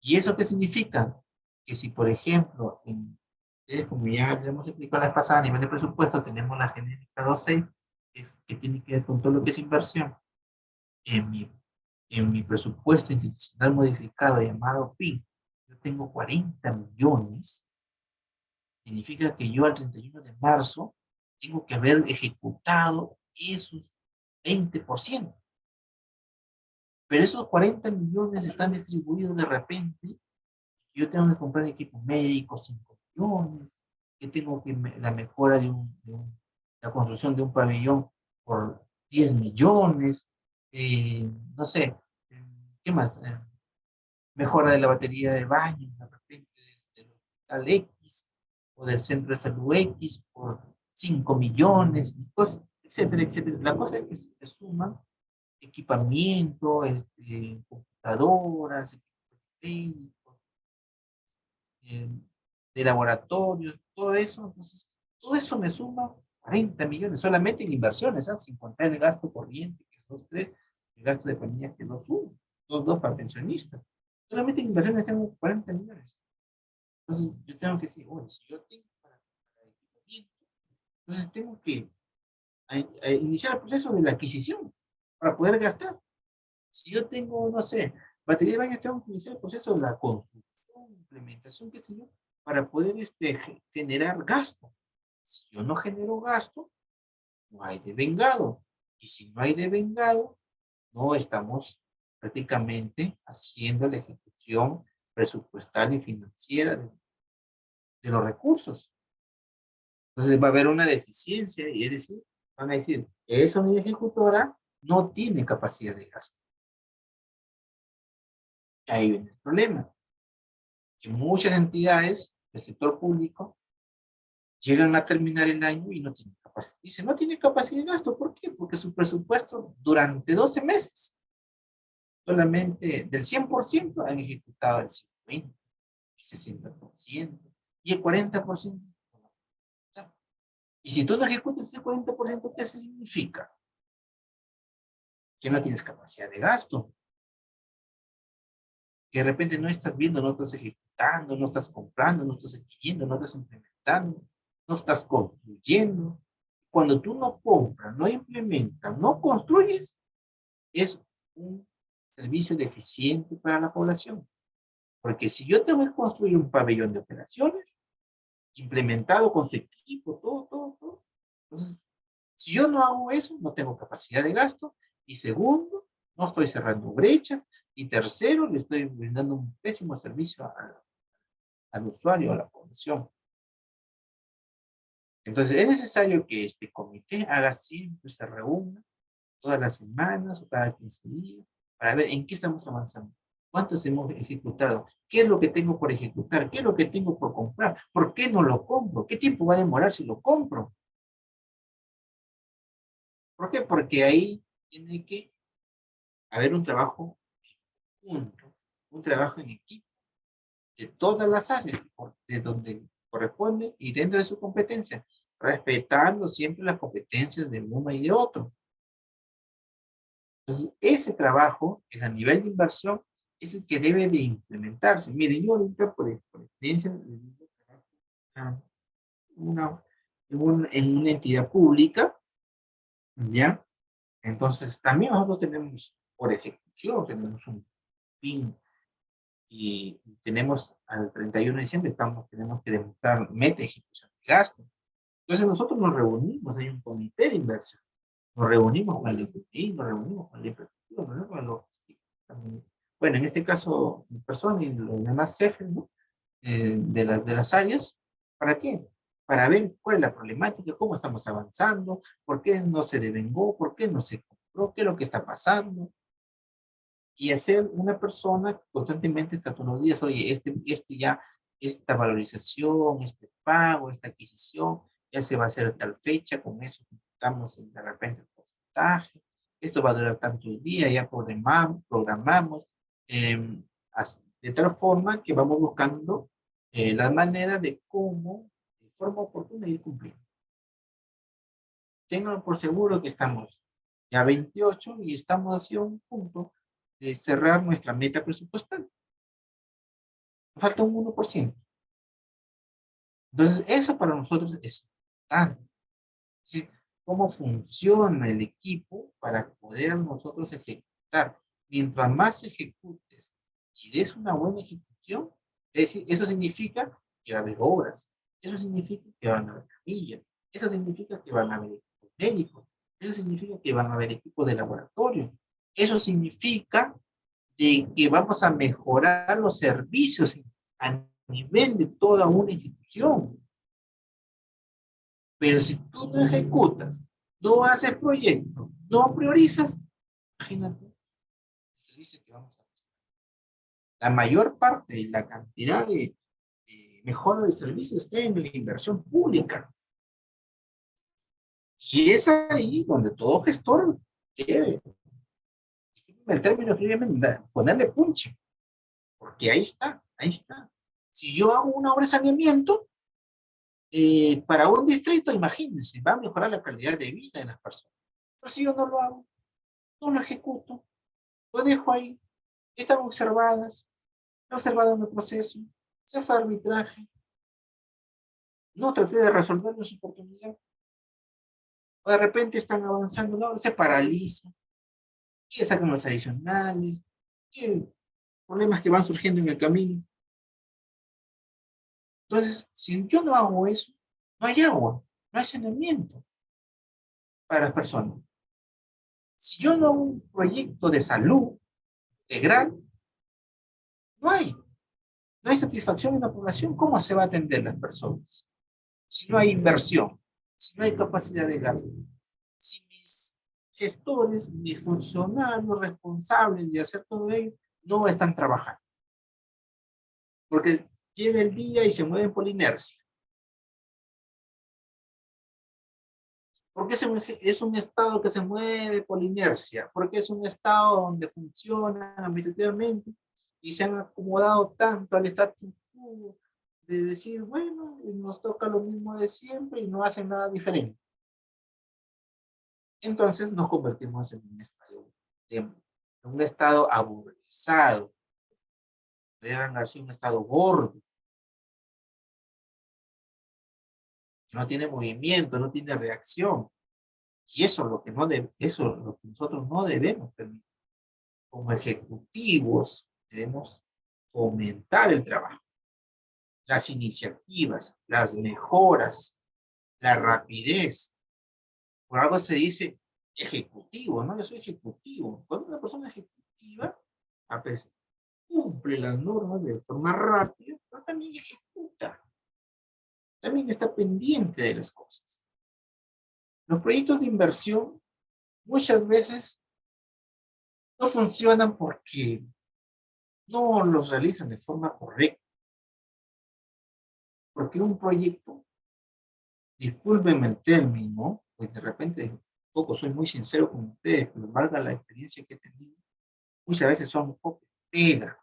¿Y eso qué significa? Que si, por ejemplo, como ya hemos explicado la vez pasada, a nivel de presupuesto, tenemos la genérica 26, que tiene que ver con todo lo que es inversión. En mi presupuesto institucional modificado llamado PIB, yo tengo 40 millones, significa que yo al 31 de marzo tengo que haber ejecutado esos 20%. Pero esos 40 millones están distribuidos de repente. Yo tengo que comprar equipo médico, 5 millones, que tengo que la mejora la construcción de un pabellón por 10 millones, no sé, ¿qué más? Mejora de la batería de baño, de repente del hospital X, o del centro de salud X, por 5 millones, etcétera, etcétera. La cosa es que se suman equipamiento, computadoras, equipos de laboratorios, todo eso. Entonces, todo eso me suma 40 millones solamente en inversiones, ¿eh? Sin contar el gasto corriente, que es 2, 3, el gasto de familia, que es 2, 1, 2, 2 para pensionistas. Solamente en inversiones tengo 40 millones. Entonces, yo tengo que decir, oye, si yo tengo para equipamiento, entonces tengo que iniciar el proceso de la adquisición para poder gastar. Si yo tengo, no sé, batería de baño, tengo que iniciar el proceso de la construcción, implementación, qué sé yo, para poder generar gasto. Si yo no genero gasto, no hay devengado. Y si no hay devengado, no estamos prácticamente haciendo la ejecución presupuestal y financiera de los recursos. Entonces va a haber una deficiencia, y es decir, van a decir, esa unidad ejecutora no tiene capacidad de gasto. Ahí viene el problema. Que muchas entidades del sector público llegan a terminar el año y no tienen capacidad. Dice, no tiene capacidad de gasto. ¿Por qué? Porque su presupuesto durante 12 meses, solamente del 100% han ejecutado el 50, el 60% y el 40%. Y si tú no ejecutas ese 40%, ¿qué significa? Que no tienes capacidad de gasto. que de repente no estás viendo, no estás ejecutando, no estás comprando, no estás adquiriendo, no estás implementando, no estás construyendo. Cuando tú no compras, no implementas, no construyes, es un servicio deficiente para la población. Porque si yo tengo que construir un pabellón de operaciones, implementado con su equipo, todo, entonces, si yo no hago eso, no tengo capacidad de gasto, y segundo, no estoy cerrando brechas, y tercero, le estoy brindando un pésimo servicio al usuario, a la población. Entonces, es necesario que este comité haga siempre, se reúna todas las semanas o cada 15 días para ver en qué estamos avanzando. ¿Cuántos hemos ejecutado? ¿Qué es lo que tengo por ejecutar? ¿Qué es lo que tengo por comprar? ¿Por qué no lo compro? ¿Qué tiempo va a demorar si lo compro? ¿Por qué? Porque ahí tiene que haber un trabajo junto, un trabajo en equipo de todas las áreas, de donde corresponde y dentro de su competencia, respetando siempre las competencias de uno y de otro. Entonces, ese trabajo, que es a nivel de inversión, es el que debe de implementarse. Miren, yo ahorita por experiencia, ah, una, en una entidad pública, ¿ya? Entonces, también nosotros tenemos, por ejecución, tenemos un PIN y tenemos al 31 de diciembre, tenemos que demostrar meta ejecución de gasto. Entonces, nosotros nos reunimos, hay un comité de inversión, nos reunimos con el DPI, nos reunimos con el infraestructura, nos reunimos con los bueno, en este caso, mi persona y los demás jefes, ¿no? De las áreas, ¿para qué? Para ver cuál es la problemática, cómo estamos avanzando, por qué no se devengó, por qué no se compró, qué es lo que está pasando, y hacer una persona que constantemente está todos los días, oye, ya, esta valorización, este pago, esta adquisición, ya se va a hacer a tal fecha, con eso estamos en, de repente el porcentaje, esto va a durar tantos días, ya programamos de tal forma que vamos buscando las maneras de cómo, de forma oportuna, ir cumpliendo. Tengan por seguro que estamos ya 28 y estamos hacia un punto de cerrar nuestra meta presupuestal. Falta un 1%. Entonces, eso para nosotros es importante. Es decir, cómo funciona el equipo para poder nosotros ejecutar. Mientras más ejecutes y des una buena ejecución, es decir, eso significa que va a haber obras, eso significa que van a haber camillas, eso significa que van a haber equipos médicos, eso significa que van a haber equipos de laboratorio, eso significa de que vamos a mejorar los servicios a nivel de toda una institución. Pero si tú no ejecutas, no haces proyectos, no priorizas, imagínate el servicio que vamos a prestar. La mayor parte de la cantidad de mejora de servicios está en la inversión pública. Y es ahí donde todo gestor debe, el término ponerle punche. Porque ahí está, ahí está. Si yo hago una obra de saneamiento, para un distrito, imagínense, va a mejorar la calidad de vida de las personas. Pero si yo no lo hago, no lo ejecuto, lo dejo ahí, están observadas, observaron el proceso, se fue a arbitraje, no traté de resolverlo en su oportunidad, o de repente están avanzando, no, se paraliza, y sacan los adicionales, y problemas que van surgiendo en el camino. Entonces, si yo no hago eso, no hay agua, no hay saneamiento para las personas. Si yo no hago un proyecto de salud integral, no hay satisfacción en la población. ¿Cómo se va a atender las personas? Si no hay inversión, si no hay capacidad de gasto, si mis gestores, mis funcionarios responsables de hacer todo ello, no están trabajando. Porque llega el día y se mueven por inercia. Porque es un estado que se mueve por inercia, porque es un estado donde funciona administrativamente y se han acomodado tanto al status quo de decir, bueno, nos toca lo mismo de siempre y no hacen nada diferente. Entonces nos convertimos en un estado aburguesado, Podrían haber sido un estado gordo, que no tiene movimiento, no tiene reacción. Y eso es lo que, eso es lo que nosotros no debemos permitir. Como ejecutivos debemos fomentar el trabajo, las iniciativas, las mejoras, la rapidez. Por algo se dice ejecutivo, ¿no? Yo soy ejecutivo. Cuando una persona ejecutiva, a pesar, cumple las normas de forma rápida, pero también ejecuta. También está pendiente de las cosas. Los proyectos de inversión muchas veces no funcionan porque no los realizan de forma correcta. Porque un proyecto, discúlpenme el término, pues de repente poco soy muy sincero con ustedes, pero valga la experiencia que he tenido, muchas veces son un poco pega.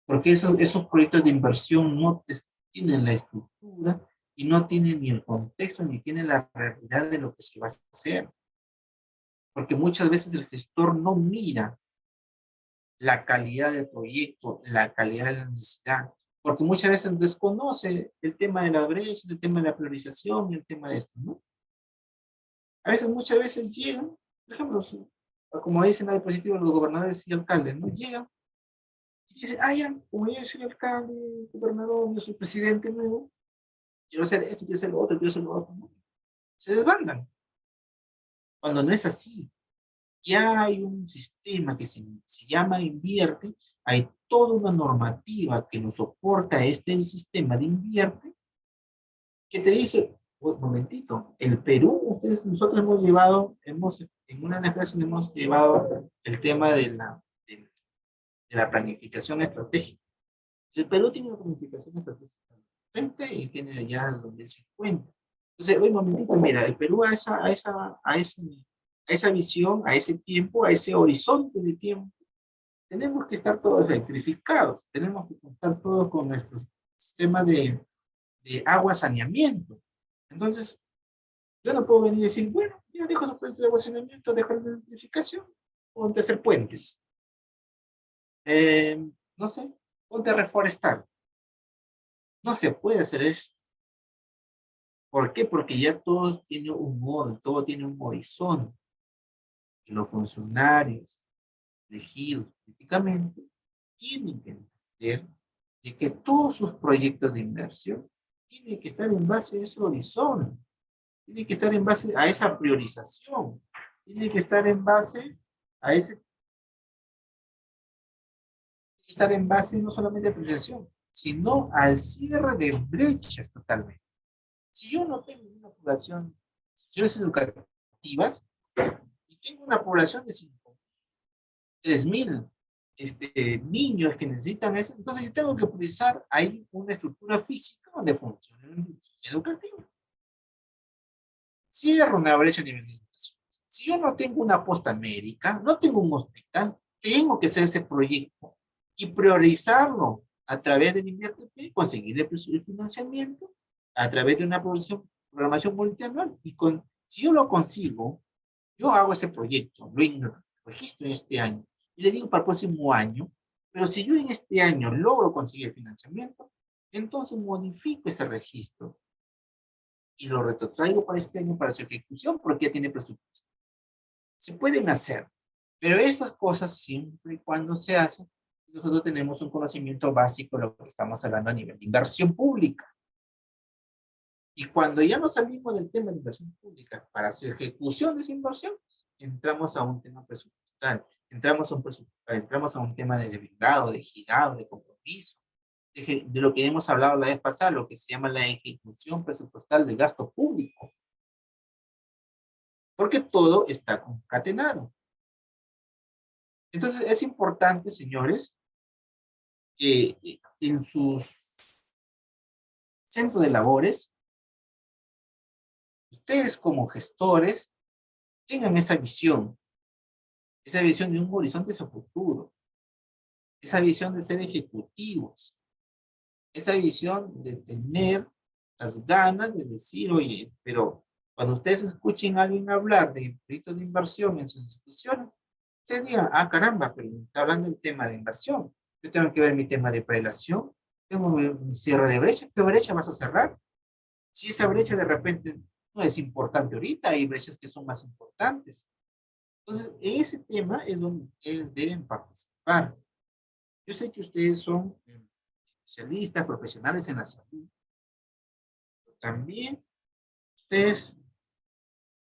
Porque esos proyectos de inversión no tienen la estructura y no tienen ni el contexto ni tienen la realidad de lo que se va a hacer. Porque muchas veces el gestor no mira la calidad del proyecto, la calidad de la necesidad, porque muchas veces desconoce el tema de la brecha, el tema de la priorización y el tema de esto, ¿no? A veces, muchas veces llegan, por ejemplo, como dicen la diapositiva los gobernadores y alcaldes, ¿no? Llegan y dicen, ah, ya, como yo soy alcalde, gobernador, yo soy presidente nuevo, quiero hacer esto, quiero hacer lo otro, quiero hacer lo otro, ¿no? Se desbandan. Cuando no es así, ya hay un sistema que se llama Invierte, hay toda una normativa que nos soporta este sistema de Invierte, que te dice, un momentito, el Perú, nosotros hemos llevado, en una de las clases hemos llevado el tema de la planificación estratégica. El Perú tiene una planificación estratégica frente y tiene ya el 2050. Entonces, oye, momentito, mira, el Perú a esa visión, a ese tiempo, a ese horizonte de tiempo, tenemos que estar todos electrificados, tenemos que contar todos con nuestro sistema de agua saneamiento. Entonces, yo no puedo venir y decir, bueno, yo dejo su proyecto de agua saneamiento, dejo la electrificación, ponte a hacer puentes. No sé, ponte a reforestar. No se puede hacer eso. ¿Por qué? Porque ya todo tiene un orden, todo tiene un horizonte. Y los funcionarios elegidos políticamente tienen que entender de que todos sus proyectos de inversión tienen que estar en base a ese horizonte, tienen que estar en base a esa priorización, tienen que estar en base a ese, estar en base no solamente a priorización, sino al cierre de brechas totalmente. Si yo no tengo una población, instituciones educativas, y tengo una población de 3.000 niños que necesitan eso, entonces yo tengo que priorizar ahí una estructura física donde funcione una institución educativa. Cierro una brecha a nivel de educación. Si yo no tengo una posta médica, no tengo un hospital, tengo que hacer ese proyecto y priorizarlo a través del INVIERTE, conseguir el financiamiento a través de una programación multianual. Si yo lo consigo, yo hago ese proyecto, lo registro en este año y le digo para el próximo año, pero si yo en este año logro conseguir el financiamiento, entonces modifico ese registro y lo retrotraigo para este año para su ejecución porque ya tiene presupuesto. Se pueden hacer, pero estas cosas siempre y cuando se hacen, nosotros tenemos un conocimiento básico de lo que estamos hablando a nivel de inversión pública. Y cuando ya nos salimos del tema de inversión pública para su ejecución de esa inversión, entramos a un tema presupuestal, entramos a un tema de debilidad, de girado, de compromiso, de lo que hemos hablado la vez pasada, lo que se llama la ejecución presupuestal del gasto público. Porque todo está concatenado. Entonces es importante, señores, que en sus centros de labores, ustedes como gestores tengan esa visión de un horizonte hacia futuro, esa visión de ser ejecutivos, esa visión de tener las ganas de decir, oye, pero cuando ustedes escuchen a alguien hablar de proyectos de inversión en sus instituciones, Usted diga, ah, caramba, pero está hablando del tema de inversión. Yo tengo que ver mi tema de prelación, tengo mi cierre de brecha. ¿Qué brecha vas a cerrar? Si esa brecha de repente no es importante ahorita, hay brechas que son más importantes. Entonces, en ese tema es donde ustedes deben participar. Yo sé que ustedes son especialistas, profesionales en la salud. También ustedes,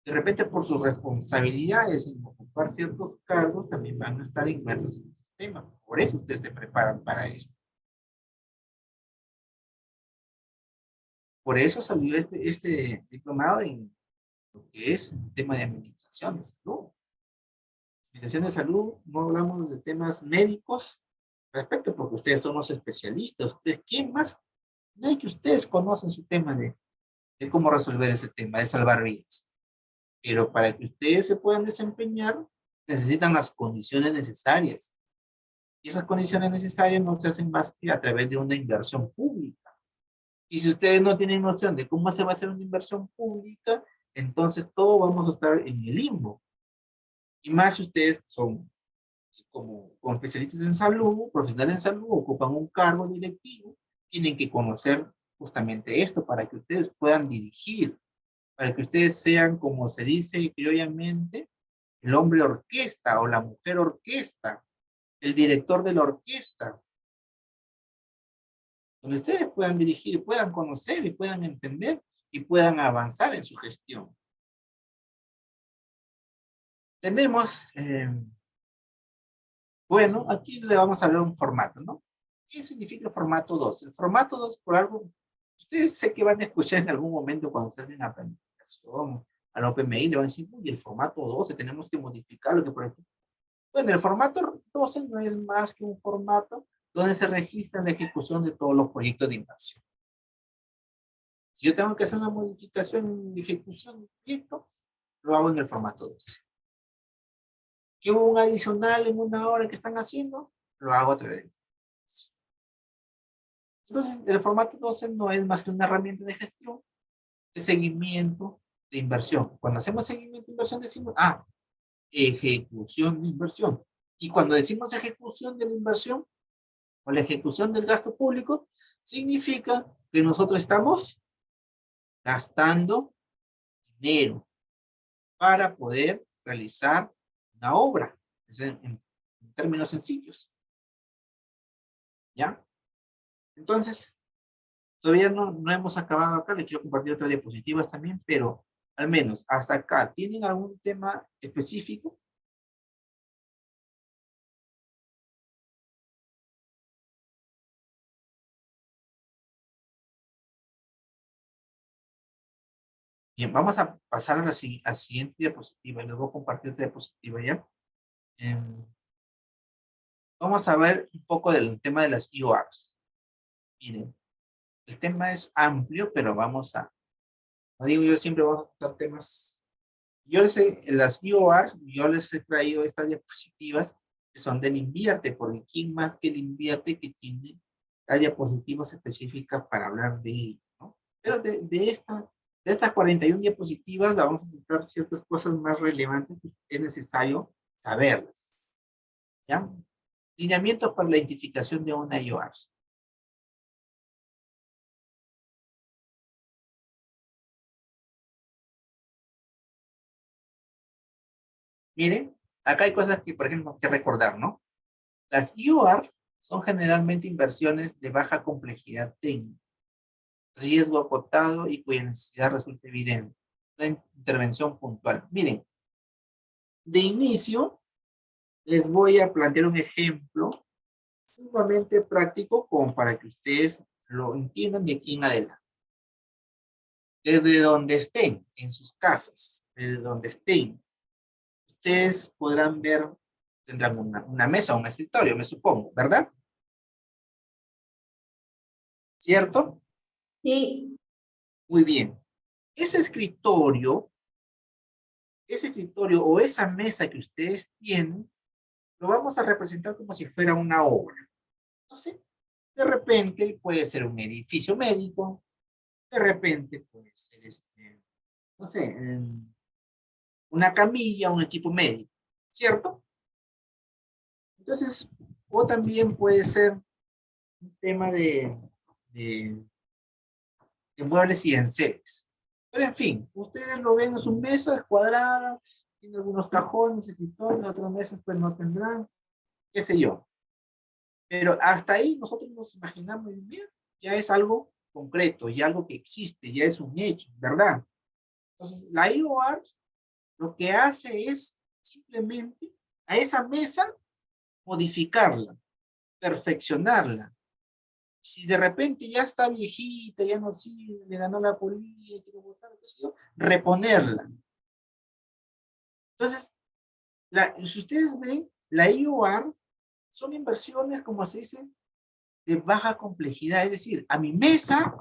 de repente por sus responsabilidades en ocupar ciertos cargos, también van a estar inmersos en el sistema. Por eso ustedes se preparan para eso. Por eso salió este diplomado en lo que es el tema de administración de salud. Administración de salud, no hablamos de temas médicos respecto, porque ustedes son los especialistas. ¿Ustedes quién más? Nadie que ustedes conocen su tema de cómo resolver ese tema, de salvar vidas. Pero para que ustedes se puedan desempeñar, necesitan las condiciones necesarias. Y esas condiciones necesarias no se hacen más que a través de una inversión pública. Y si ustedes no tienen noción de cómo se va a hacer una inversión pública, entonces todos vamos a estar en el limbo. Y más si ustedes son como especialistas en salud, profesionales en salud, ocupan un cargo directivo, tienen que conocer justamente esto para que ustedes puedan dirigir, para que ustedes sean, como se dice criollamente, el hombre orquesta o la mujer orquesta, el director de la orquesta, donde ustedes puedan dirigir, puedan conocer y puedan entender y puedan avanzar en su gestión. Tenemos, bueno, aquí le vamos a hablar un formato, ¿no? ¿Qué significa el formato 2? El formato 2, por algo, ustedes sé que van a escuchar en algún momento cuando salgan a planificación, a la OpenMI, le van a decir, uy, el formato 12, tenemos que modificarlo, que por ejemplo. Bueno, el formato 12 no es más que un formato donde se registra la ejecución de todos los proyectos de inversión. Si yo tengo que hacer una modificación en ejecución de un proyecto, lo hago en el formato 12. ¿Qué hubo un adicional en una hora que están haciendo? Lo hago a través del formato 12. Entonces, el formato 12 no es más que una herramienta de gestión, de seguimiento, de inversión. Cuando hacemos seguimiento de inversión decimos, ejecución de inversión. Y cuando decimos ejecución de la inversión, o la ejecución del gasto público, significa que nosotros estamos gastando dinero para poder realizar una obra, en términos sencillos. ¿Ya? Entonces, todavía no hemos acabado acá, les quiero compartir otras diapositivas también, pero al menos hasta acá, ¿tienen algún tema específico? Bien, vamos a pasar a la siguiente diapositiva, les voy a compartir otra diapositiva ya. Vamos a ver un poco del tema de las IORs. Miren, el tema es amplio, pero vamos a, no digo yo siempre vamos a tratar temas. Yo les las IOR, yo les he traído estas diapositivas que son del invierte, porque quién más que el invierte que tiene las diapositivas específicas para hablar de ello, ¿no? Pero de estas 41 diapositivas, la vamos a centrar ciertas cosas más relevantes que es necesario saberlas, ¿ya? Lineamientos para la identificación de una IOR. Miren, acá hay cosas que, por ejemplo, que recordar, ¿no? Las IOR son generalmente inversiones de baja complejidad técnica, riesgo acotado y cuya necesidad resulta evidente. La intervención puntual. Miren, de inicio les voy a plantear un ejemplo sumamente práctico como para que ustedes lo entiendan de aquí en adelante. Desde donde estén, en sus casas, desde donde estén, ustedes podrán ver, tendrán una mesa o un escritorio, me supongo, ¿verdad? ¿Cierto? Sí. Muy bien. Ese escritorio o esa mesa que ustedes tienen, lo vamos a representar como si fuera una obra. Entonces, de repente puede ser un edificio médico, de repente puede ser, no sé, una camilla, un equipo médico, ¿cierto? Entonces, o también puede ser un tema de, de muebles y enseres. Pero en fin, ustedes lo ven en su mesa, es cuadrada, tiene algunos cajones, escritorios, otras mesas pues no tendrán, qué sé yo. Pero hasta ahí nosotros nos imaginamos, mira, ya es algo concreto, ya algo que existe, ya es un hecho, ¿verdad? Entonces, la IOR lo que hace es simplemente a esa mesa modificarla, perfeccionarla. Si de repente ya está viejita, ya no sirve, le ganó la polilla, quiero botar, qué sé yo, reponerla. Entonces, si ustedes ven, la IOR son inversiones, como se dice, de baja complejidad. Es decir, a mi mesa,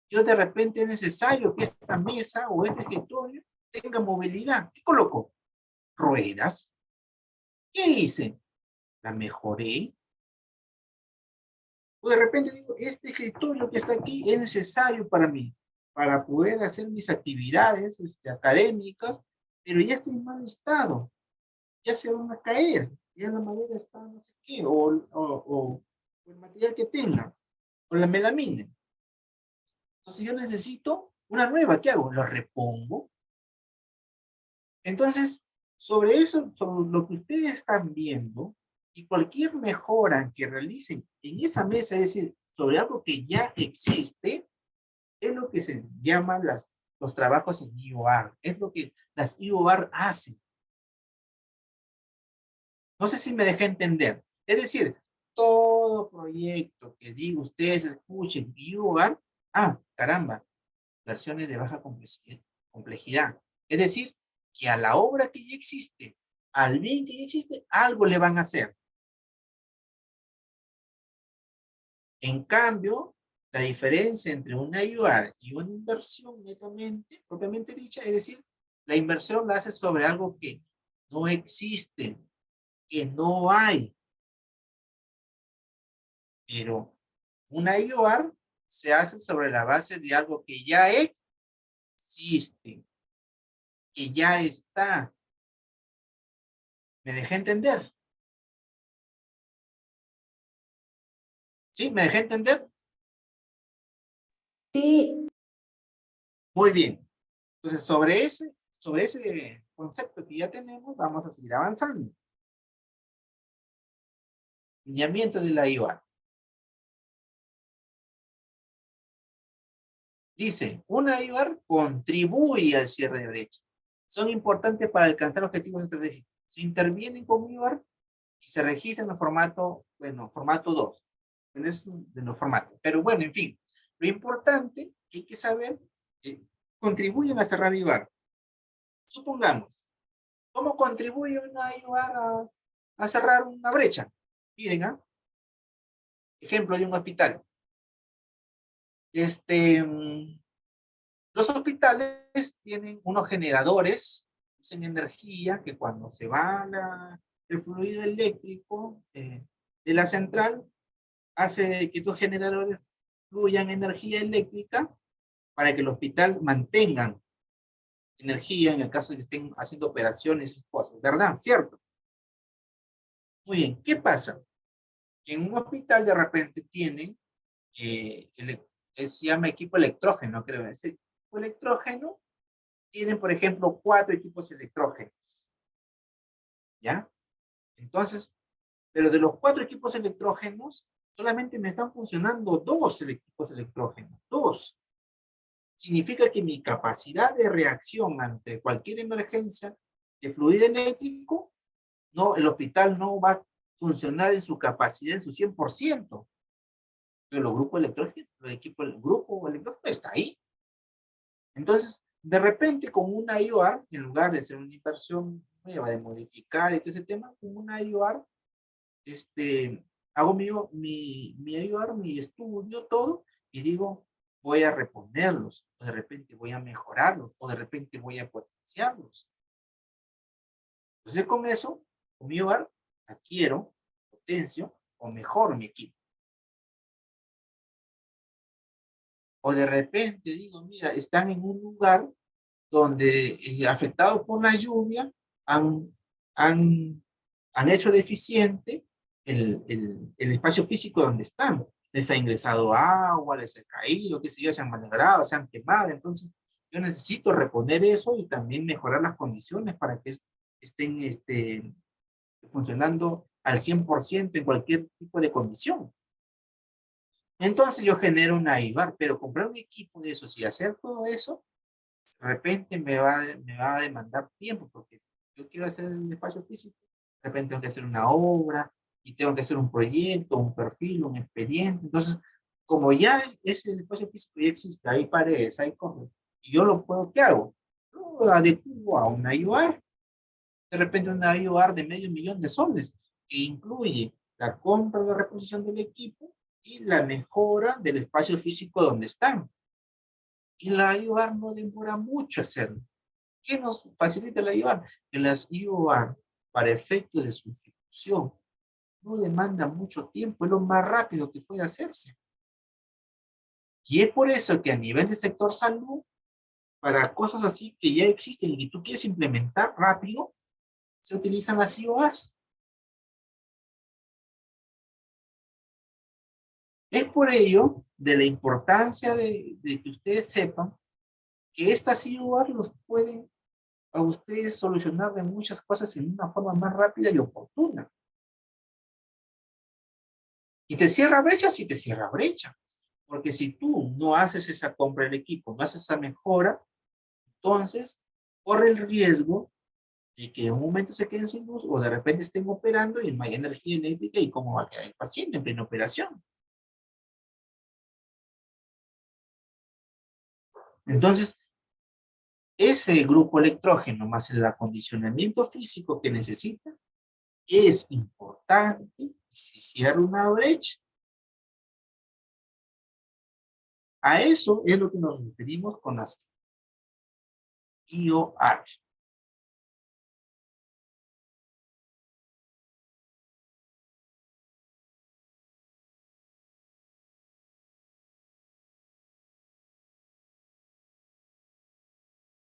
yo de repente es necesario que esta mesa o este escritorio tenga movilidad. ¿Qué coloco? Ruedas. ¿Qué hice? La mejoré. O de repente digo, este escritorio que está aquí es necesario para mí, para poder hacer mis actividades académicas, pero ya está en mal estado, ya se van a caer, ya la madera está no sé qué, o el material que tenga, o la melamina. Entonces yo necesito una nueva, ¿qué hago? Lo repongo. Entonces, sobre eso, sobre lo que ustedes están viendo, y cualquier mejora que realicen en esa mesa, es decir, sobre algo que ya existe, es lo que se llama los trabajos en IOR, es lo que las IOR hacen. No sé si me dejé entender. Es decir, todo proyecto que diga ustedes escuchen IOR, caramba, versiones de baja complejidad. Es decir, que a la obra que ya existe, al bien que ya existe, algo le van a hacer. En cambio, la diferencia entre una IOR y una inversión netamente, propiamente dicha, es decir, la inversión la hace sobre algo que no existe, que no hay. Pero una IOR se hace sobre la base de algo que ya existe, que ya está. ¿Me dejé entender? ¿Sí? ¿Me dejé entender? Sí, Muy bien. Entonces, sobre ese concepto que ya tenemos, vamos a seguir avanzando. Lineamiento de la IOR. Dice, una IOR contribuye al cierre de brecha. Son importantes para alcanzar objetivos estratégicos. Se intervienen con IOR y se registran en formato, formato 2. De los formatos. Pero bueno, en fin, lo importante que hay que saber que contribuyen a cerrar IOR. Supongamos, ¿cómo contribuye una IOR a cerrar una brecha? Miren, ejemplo de un hospital. Los hospitales tienen unos generadores, usan energía que cuando se va el fluido eléctrico de la central, hace que estos generadores fluyan energía eléctrica para que el hospital mantenga energía en el caso de que estén haciendo operaciones y cosas, ¿verdad? ¿Cierto? Muy bien, ¿qué pasa? Que en un hospital de repente tienen, se llama equipo electrógeno, creo. Ese equipo electrógeno tienen, por ejemplo, 4 equipos electrógenos, ¿ya? Entonces, pero de los 4 equipos electrógenos, solamente me están funcionando 2 equipos electrógenos, 2. Significa que mi capacidad de reacción ante cualquier emergencia de fluido eléctrico, no, el hospital no va a funcionar en su capacidad, en su 100%. Pero los grupos electrógenos, el grupo electrógeno está ahí. Entonces, de repente, con una IOR, en lugar de ser una inversión nueva, de modificar y todo ese tema, con una IOR, hago mi IOR, mi estudio, todo, y digo, voy a reponerlos, o de repente voy a mejorarlos, o de repente voy a potenciarlos. Entonces, con eso, con mi IOR, adquiero, potencio, o mejoro mi equipo. O de repente digo, mira, están en un lugar donde afectados por la lluvia han han hecho deficiente el espacio físico donde están. Les ha ingresado agua, les ha caído, qué sé yo, se han malogrado, se han quemado. Entonces, yo necesito reponer eso y también mejorar las condiciones para que estén funcionando al 100% en cualquier tipo de condición. Entonces yo genero una IVAR, pero comprar un equipo de esos y hacer todo eso, de repente me va a demandar tiempo, porque yo quiero hacer el espacio físico, de repente tengo que hacer una obra, y tengo que hacer un proyecto, un perfil, un expediente. Entonces, como ya es el espacio físico, ya existe, hay paredes, hay cosas, y yo lo puedo, ¿qué hago? Lo adecuo a una IVAR, de repente una IVAR de $500,000 que incluye la compra o la reposición del equipo y la mejora del espacio físico donde están. Y la IVAR no demora mucho hacerlo. ¿Qué nos facilita la IVAR? Que las IVAR, para efectos de su ejecución, no demanda mucho tiempo, es lo más rápido que puede hacerse. Y es por eso que a nivel del sector salud, para cosas así que ya existen y que tú quieres implementar rápido, se utilizan las IOR. Es por ello de la importancia de que ustedes sepan que estas IOR los pueden a ustedes solucionar de muchas cosas en una forma más rápida y oportuna. Y te cierra brecha, sí te cierra brecha. Porque si tú no haces esa compra del equipo, no haces esa mejora, entonces corre el riesgo de que en un momento se queden sin luz o de repente estén operando y no hay energía eléctrica y cómo va a quedar el paciente en plena operación. Entonces, ese grupo electrógeno más el acondicionamiento físico que necesita es importante y se cierra una brecha. A eso es lo que nos referimos con las IOR.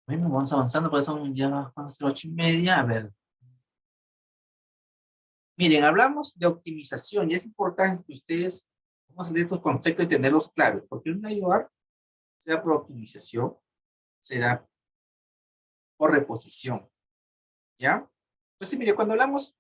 Bueno, vamos avanzando, pues son ya van a ser 8:30. A ver. Miren, hablamos de optimización y es importante que ustedes, vamos a leer estos conceptos y tenerlos claros, porque una IOR se da por optimización, se da por reposición, ¿ya? Entonces, mire, cuando hablamos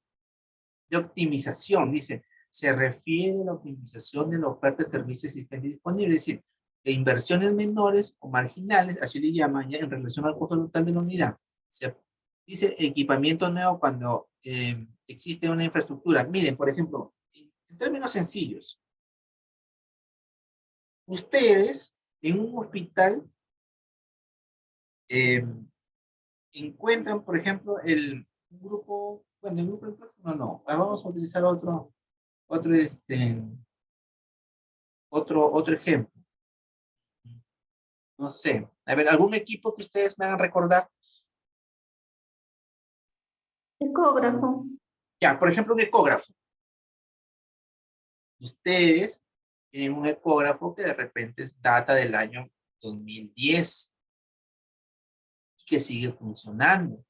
de optimización, dice, se refiere a la optimización de la oferta de servicio existente y disponible, es decir, de inversiones menores o marginales, así le llaman ya en relación al costo total de la unidad. Se dice equipamiento nuevo cuando existe una infraestructura. Miren, por ejemplo, en términos sencillos, ustedes en un hospital eh, encuentran, por ejemplo, un grupo, bueno, el grupo, no, vamos a utilizar otro, otro ejemplo. No sé, a ver, algún equipo que ustedes me hagan recordar. Ecógrafo. Ya, por ejemplo, un ecógrafo. Ustedes tienen un ecógrafo que de repente data del año 2010 y que sigue funcionando.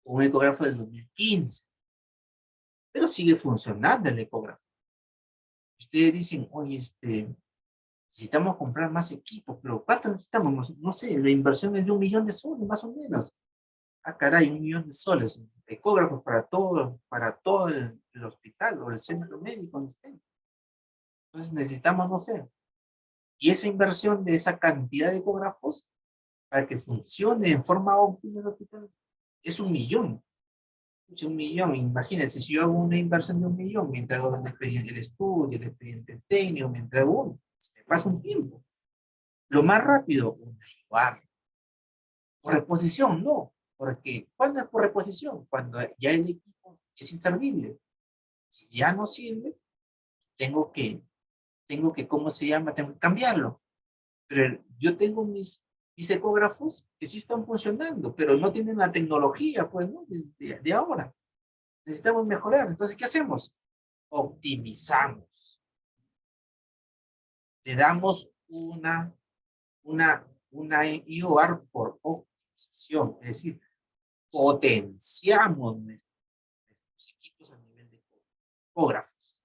Un ecógrafo del 2015, pero sigue funcionando el ecógrafo. Ustedes dicen, oye, necesitamos comprar más equipos, pero ¿cuánto necesitamos? No sé, la inversión es de $1.000.000, más o menos. Ah, caray, $1.000.000. Ecógrafos para todo el hospital o el centro médico donde estén. Entonces necesitamos, no sé, y esa inversión de esa cantidad de ecógrafos para que funcione en forma óptima el hospital es $1.000.000. Es $1.000.000, imagínense, si yo hago una inversión de $1.000.000, mientras hago el expediente, el estudio, el expediente técnico, mientras hago se me pasa un tiempo. Lo más rápido, una IOR. Por reposición, no. Porque, ¿cuándo es por reposición? Cuando ya el equipo es inservible. Si ya no sirve, tengo que, ¿cómo se llama? Tengo que cambiarlo. Pero yo tengo mis ecógrafos que sí están funcionando, pero no tienen la tecnología, pues, ¿no? De ahora. Necesitamos mejorar. Entonces, ¿qué hacemos? Optimizamos. Le damos una IOR por optimización. Es decir, potenciamos los equipos a nivel de ecógrafos.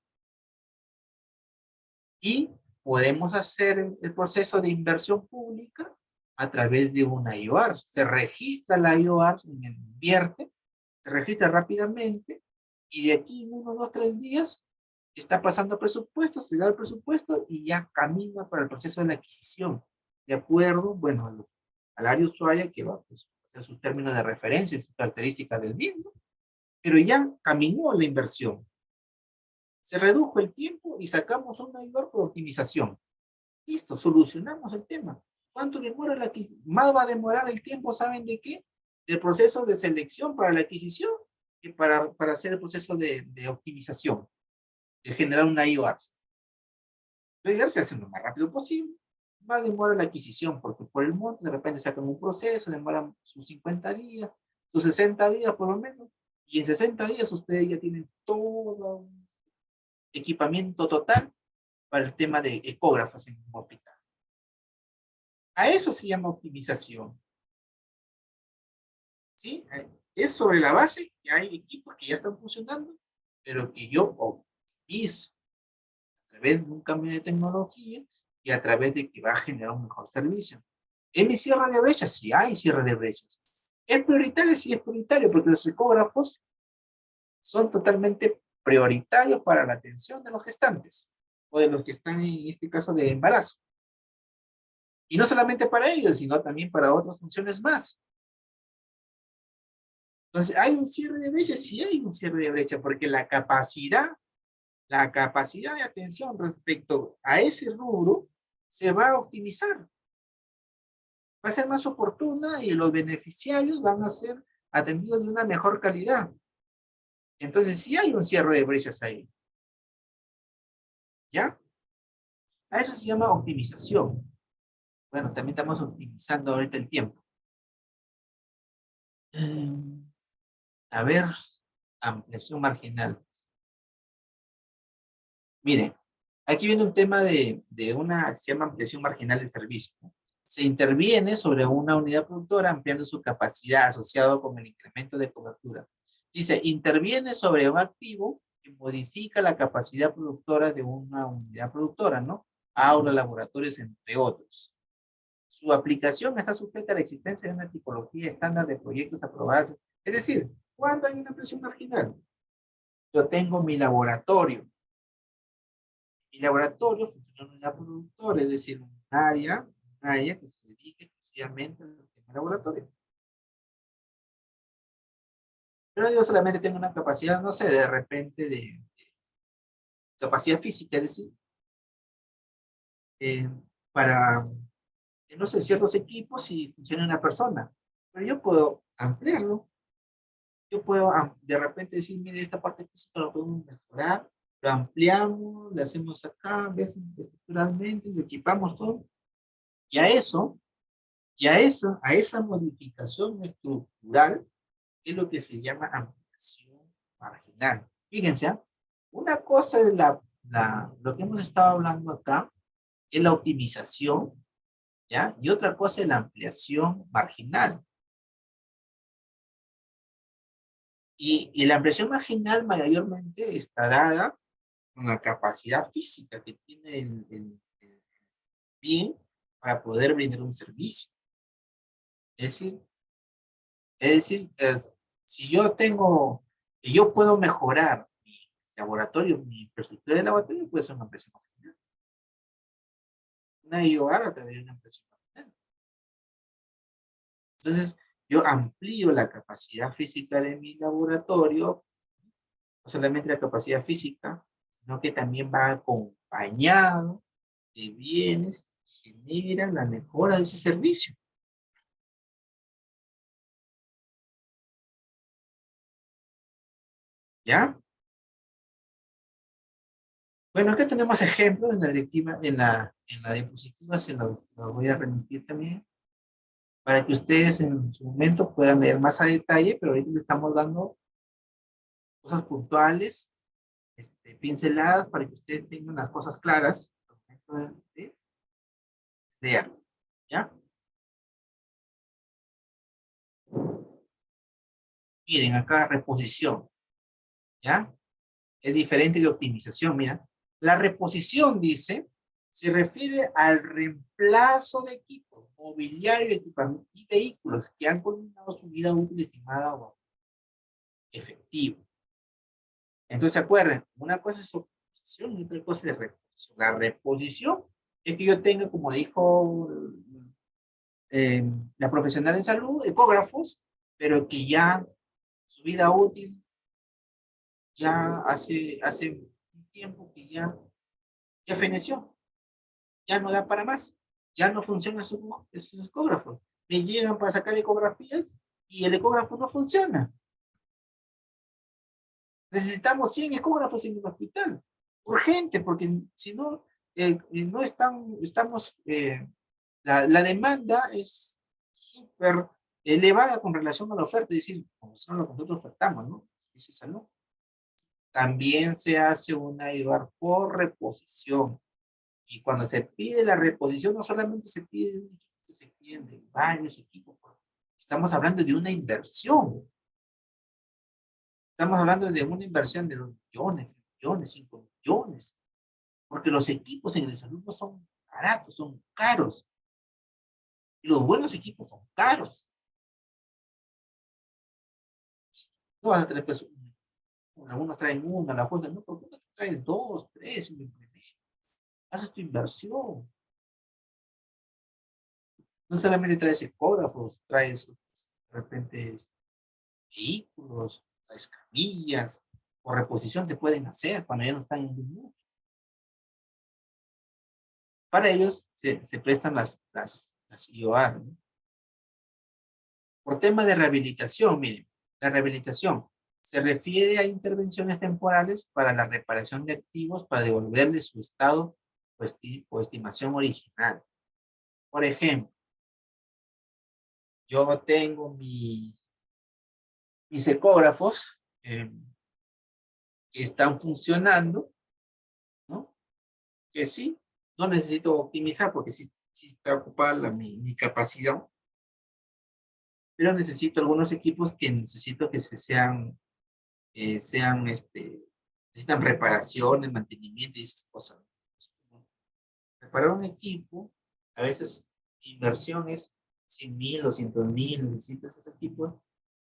Y podemos hacer el proceso de inversión pública a través de una IOAR. Se registra la IOAR en el invierte, se registra rápidamente, y de aquí en 1, 2, 3 días está pasando presupuesto, se da el presupuesto y ya camina para el proceso de la adquisición, de acuerdo, bueno, al área usuaria que va pues, a hacer sus términos de referencia, sus características del mismo, pero ya caminó la inversión. Se redujo el tiempo y sacamos una IOAR por optimización. Listo, solucionamos el tema. ¿Cuánto demora la adquisición? Más va a demorar el tiempo, ¿saben de qué? Del proceso de selección para la adquisición que para hacer el proceso de optimización, de generar una IOAR. La IOAR se hace lo más rápido posible, más demora la adquisición, porque por el monto de repente sacan un proceso, demoran sus 50 días, sus 60 días por lo menos, y en 60 días ustedes ya tienen todo un equipamiento total para el tema de ecógrafos en un hospital. A eso se llama optimización. ¿Sí? Es sobre la base que hay equipos que ya están funcionando, pero que yo optimizo a través de un cambio de tecnología y a través de que va a generar un mejor servicio. ¿En mi cierre de brechas? Sí hay cierre de brechas. ¿Es prioritario? Sí es prioritario, porque los ecógrafos son totalmente prioritarios para la atención de los gestantes o de los que están en este caso de embarazo. Y no solamente para ellos, sino también para otras funciones más. Entonces, ¿hay un cierre de brecha? Sí hay un cierre de brecha, porque la capacidad de atención respecto a ese rubro se va a optimizar. Va a ser más oportuna y los beneficiarios van a ser atendidos de una mejor calidad. Entonces, sí hay un cierre de brechas ahí. ¿Ya? A eso se llama optimización. Bueno, también estamos optimizando ahorita el tiempo. A ver, ampliación marginal. Miren, aquí viene un tema de una que se llama ampliación marginal de servicio. Se interviene sobre una unidad productora ampliando su capacidad asociado con el incremento de cobertura. Dice, interviene sobre un activo que modifica la capacidad productora de una unidad productora, ¿no? Aulas, laboratorios, entre otros. Su aplicación está sujeta a la existencia de una tipología estándar de proyectos aprobados. Es decir, ¿cuándo hay una ampliación marginal? Yo tengo mi laboratorio. Mi laboratorio funciona en una productora, es decir, un área que se dedique exclusivamente al tema laboratorio. Pero yo solamente tengo una capacidad, no sé, de repente de capacidad física, es decir, eh, para, no sé, ciertos equipos y funciona una persona. Pero yo puedo ampliarlo. Yo puedo de repente decir, mire, esta parte física lo podemos mejorar, lo ampliamos, lo hacemos acá, ¿ves? Estructuralmente, lo equipamos todo. Y a eso, a esa modificación estructural es lo que se llama ampliación marginal. Fíjense, ¿eh? Una cosa es lo que hemos estado hablando acá, es la optimización, ¿ya? Y otra cosa es la ampliación marginal. Y la ampliación marginal mayormente está dada con la capacidad física que tiene el bien para poder brindar un servicio. Es decir, si yo puedo mejorar mi laboratorio, mi infraestructura de laboratorio, puede ser una empresa marginal. Una IOR a través de una empresa marginal. Entonces, yo amplío la capacidad física de mi laboratorio, no solamente la capacidad física, sino que también va acompañado de bienes que generan la mejora de ese servicio. ¿Ya? Bueno, acá tenemos ejemplos en la directiva, en la diapositiva, se los voy a remitir también, para que ustedes en su momento puedan leer más a detalle, pero ahorita le estamos dando cosas puntuales, pinceladas, para que ustedes tengan las cosas claras al momento de leer, ¿ya? Miren, acá reposición. ¿Ya? Es diferente de optimización, mira. La reposición, dice, se refiere al reemplazo de equipos, mobiliario, equipamiento y vehículos que han culminado su vida útil estimada o efectiva. Entonces, ¿se acuerdan? Una cosa es optimización y otra cosa es reposición. La reposición es que yo tenga, como dijo la profesional en salud, ecógrafos, pero que ya su vida útil ya hace un tiempo que ya feneció, ya no da para más, ya no funciona su ecógrafo. Me llegan para sacar ecografías y el ecógrafo no funciona. Necesitamos 100 ecógrafos en el hospital, urgente, porque si no, no estamos, la demanda es súper elevada con relación a la oferta, es decir, como son lo que nosotros ofertamos, ¿no? Servicio de salud. También se hace una IVAR por reposición. Y cuando se pide la reposición, no solamente se pide de un equipo, se piden de varios equipos. Estamos hablando de una inversión. Estamos hablando de una inversión de 2 millones, 3 millones, 5 millones. Porque los equipos en el salud no son baratos, son caros. Y los buenos equipos son caros. No vas a tener pues, algunos traen una, la fuerza, no, porque tú traes 2, 3, y lo implementas. Haces tu inversión. No solamente traes ecógrafos, traes de repente vehículos, traes camillas, o reposición te pueden hacer cuando ya no están en el mundo. Para ellos se prestan las IOR, ¿no? Por tema de rehabilitación, miren, la rehabilitación se refiere a intervenciones temporales para la reparación de activos para devolverles su estado o estimación original. Por ejemplo, yo tengo mis ecógrafos que están funcionando, ¿no? Que sí, no necesito optimizar porque sí está ocupada mi capacidad, pero necesito algunos equipos que necesito que necesitan reparaciones, mantenimiento y esas cosas. Reparar un equipo, a veces inversiones, 100,000, 200,000, necesito esos equipos.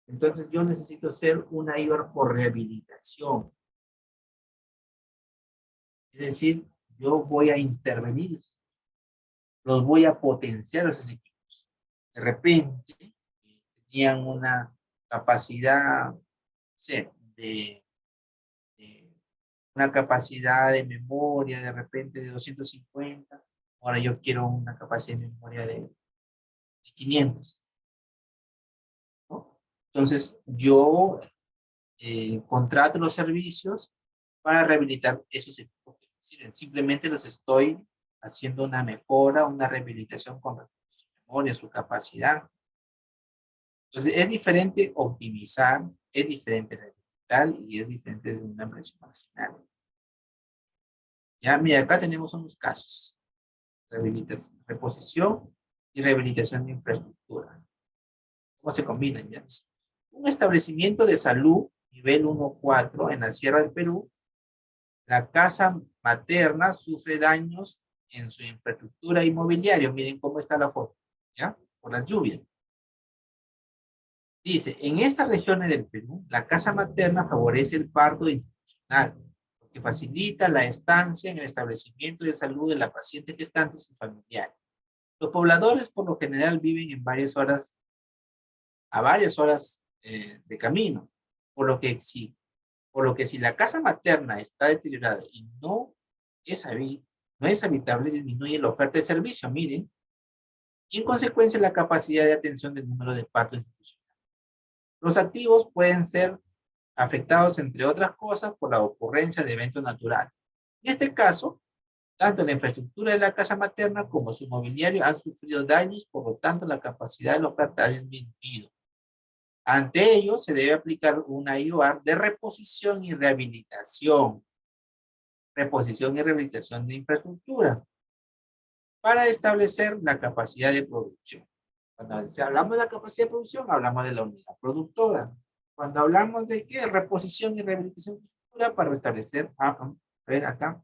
Entonces yo necesito hacer una IVAR por rehabilitación. Es decir, yo voy a intervenir, los voy a potenciar esos equipos. De repente, tenían una capacidad, no sé, de una capacidad de memoria de repente de 250, ahora yo quiero una capacidad de memoria de 500, ¿no? Entonces, yo contrato los servicios para rehabilitar esos equipos que sirven. Simplemente los estoy haciendo una mejora, una rehabilitación con su memoria, su capacidad. Entonces, es diferente optimizar, es diferente rehabilitar y es diferente de una inversión marginal. Ya, mira, acá tenemos unos casos. Rehabilitación, reposición y rehabilitación de infraestructura. ¿Cómo se combinan ya? Un establecimiento de salud, nivel 1-4 en la Sierra del Perú, la casa materna sufre daños en su infraestructura inmobiliaria. Miren cómo está la foto, ¿ya? Por las lluvias. Dice, en estas regiones del Perú, la casa materna favorece el parto institucional, que facilita la estancia en el establecimiento de salud de la paciente gestante y su familiar. Los pobladores por lo general viven en varias horas de camino, por lo que si la casa materna está deteriorada y no es habitable, disminuye la oferta de servicio, miren, y en consecuencia la capacidad de atención del número de partos institucionales. Los activos pueden ser afectados, entre otras cosas, por la ocurrencia de eventos naturales. En este caso, tanto la infraestructura de la casa materna como su mobiliario han sufrido daños, por lo tanto la capacidad de la oferta ha disminuido. Ante ello, se debe aplicar una IOR de reposición y rehabilitación. Reposición y rehabilitación de infraestructura para establecer la capacidad de producción. Cuando hablamos de la capacidad de producción, hablamos de la unidad productora. Cuando hablamos de qué, reposición y rehabilitación de infraestructura para restablecer, a ver acá,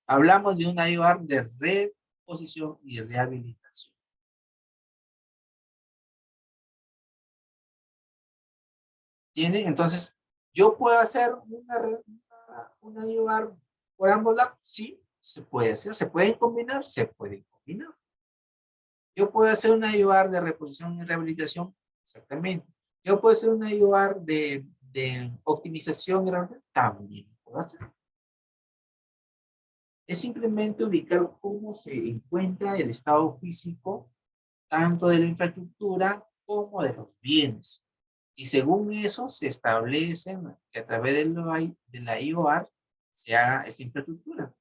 hablamos de una IOR de reposición y rehabilitación. ¿Tiene? Entonces, ¿yo puedo hacer una IOR por ambos lados? Sí, se puede hacer. ¿Se pueden combinar? Se pueden combinar. ¿Yo puedo hacer una IOR de reposición y rehabilitación? Exactamente. ¿Yo puedo hacer una IOR de optimización y rehabilitación? También puedo hacer. Es simplemente ubicar cómo se encuentra el estado físico, tanto de la infraestructura como de los bienes. Y según eso se establecen que a través de la IOR se haga esa infraestructura.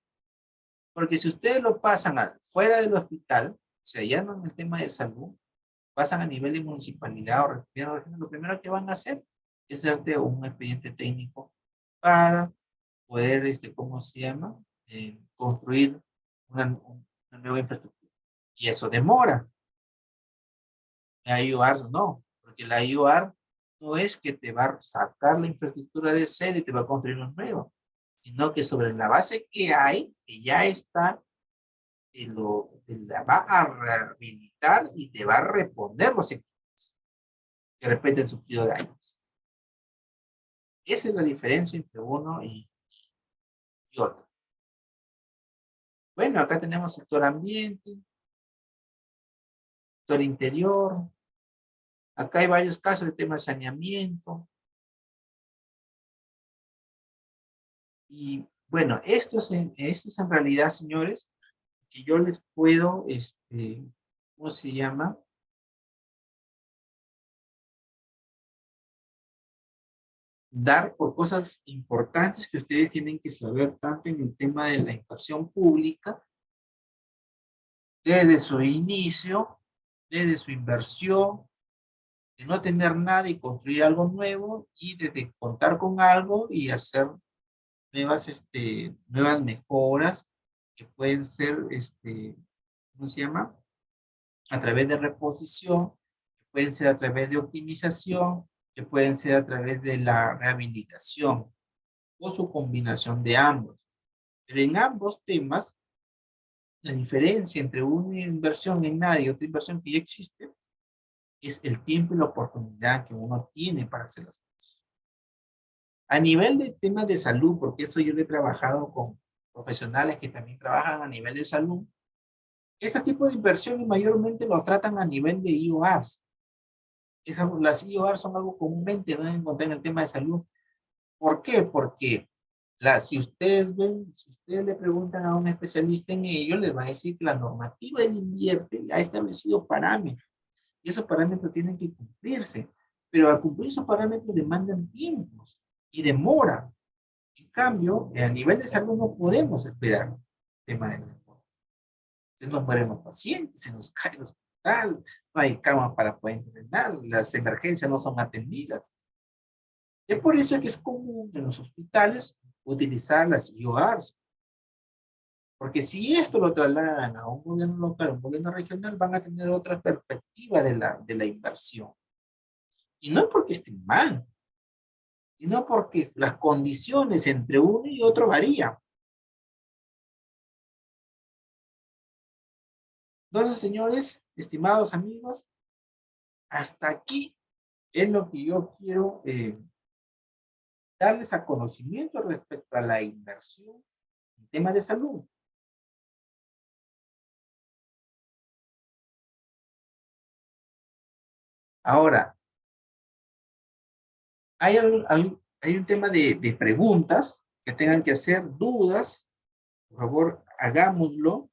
Porque si ustedes lo pasan fuera del hospital, o sea, ya no en el tema de salud, pasan a nivel de municipalidad o región, lo primero que van a hacer es hacerte un expediente técnico para poder, ¿cómo se llama? Construir una nueva infraestructura. Y eso demora. La IOR no, porque la IOR no es que te va a sacar la infraestructura de cero y te va a construir una nueva, sino que sobre la base que hay, que ya está, te la va a rehabilitar y te va a reponer los equipos que de repente han sufrido daños. Esa es la diferencia entre uno y otro. Bueno, acá tenemos sector ambiente, sector interior. Acá hay varios casos de temas de saneamiento. Y bueno, esto es en realidad, señores, que yo les puedo, ¿cómo se llama? Dar por cosas importantes que ustedes tienen que saber tanto en el tema de la inversión pública, desde su inicio, desde su inversión, de no tener nada y construir algo nuevo, y desde contar con algo y hacer nuevas mejoras que pueden ser, ¿cómo se llama? A través de reposición, que pueden ser a través de optimización, que pueden ser a través de la rehabilitación o su combinación de ambos. Pero en ambos temas, la diferencia entre una inversión en nada y otra inversión que ya existe es el tiempo y la oportunidad que uno tiene para hacer las cosas. A nivel de temas de salud, porque eso yo le he trabajado con profesionales que también trabajan a nivel de salud, este tipo de inversiones mayormente los tratan a nivel de IORs. Las IOR son algo comúnmente van a encontrar en el tema de salud. ¿Por qué? Porque si ustedes ven, si ustedes le preguntan a un especialista en ello, les va a decir que la normativa del invierte ha establecido parámetros. Y esos parámetros tienen que cumplirse. Pero al cumplir esos parámetros demandan tiempos y demora. En cambio, a nivel de salud no podemos esperar el tema del deporte. Se nos mueren los pacientes, se nos cae el hospital, no hay cama para poder internar, las emergencias no son atendidas. Es por eso que es común en los hospitales utilizar las IORs. Porque si esto lo trasladan a un gobierno local, a un gobierno regional, van a tener otra perspectiva de la inversión. Y no porque estén mal, sino porque las condiciones entre uno y otro varían. Entonces, señores, estimados amigos, hasta aquí es lo que yo quiero darles a conocimiento respecto a la inversión en temas de salud. Ahora, hay un tema de preguntas que tengan que hacer, dudas. Por favor, hagámoslo.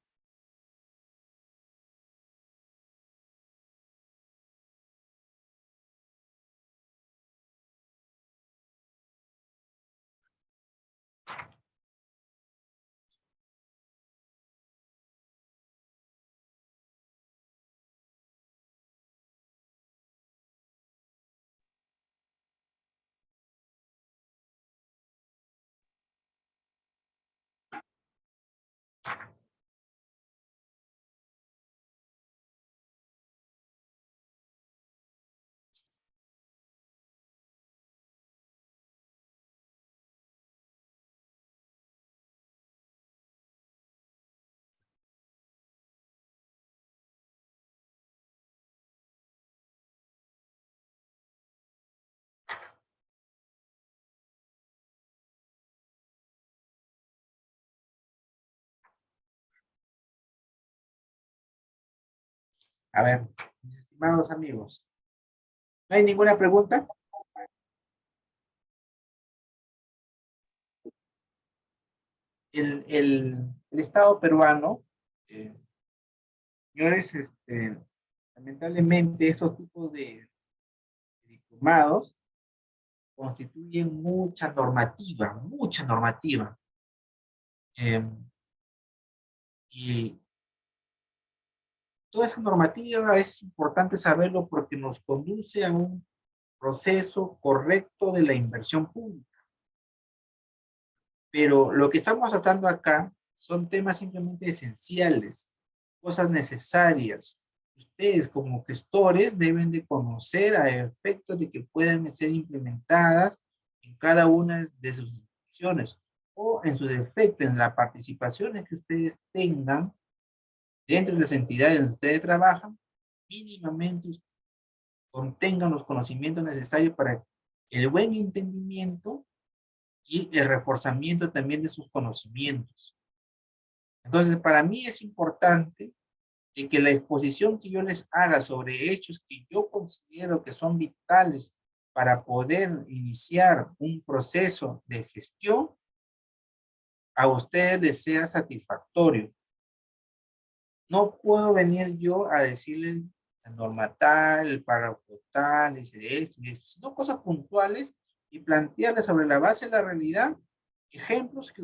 A ver, mis estimados amigos, ¿no hay ninguna pregunta? El Estado peruano, eh, señores, lamentablemente esos tipos de diplomados constituyen mucha normativa. Eh, y toda esa normativa es importante saberlo porque nos conduce a un proceso correcto de la inversión pública. Pero lo que estamos tratando acá son temas simplemente esenciales, cosas necesarias. Ustedes como gestores deben de conocer a efecto de que puedan ser implementadas en cada una de sus instituciones o en su defecto en las participaciones que ustedes tengan dentro de las entidades donde ustedes trabajan, mínimamente contengan los conocimientos necesarios para el buen entendimiento y el reforzamiento también de sus conocimientos. Entonces, para mí es importante de que la exposición que yo les haga sobre hechos que yo considero que son vitales para poder iniciar un proceso de gestión, a ustedes les sea satisfactorio. No puedo venir yo a decirles la norma tal, el párrafo tal, dice esto y esto, sino cosas puntuales y plantearles sobre la base de la realidad ejemplos que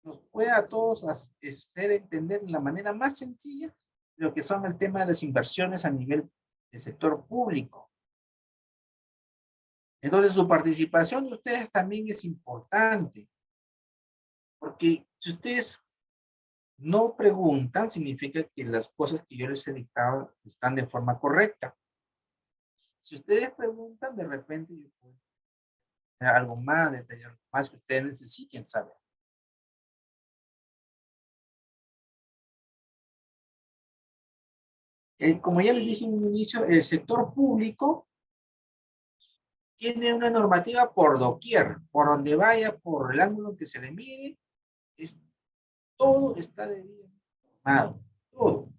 nos pueda a todos hacer entender de la manera más sencilla lo que son el tema de las inversiones a nivel del sector público. Entonces su participación de ustedes también es importante, porque si ustedes no preguntan, significa que las cosas que yo les he dictado están de forma correcta. Si ustedes preguntan, de repente yo puedo tener algo más, detallar algo más que ustedes necesiten saber. Como ya les dije en un inicio, el sector público tiene una normativa por doquier, por donde vaya, por el ángulo que se le mire, es, todo está debidamente normado, todo.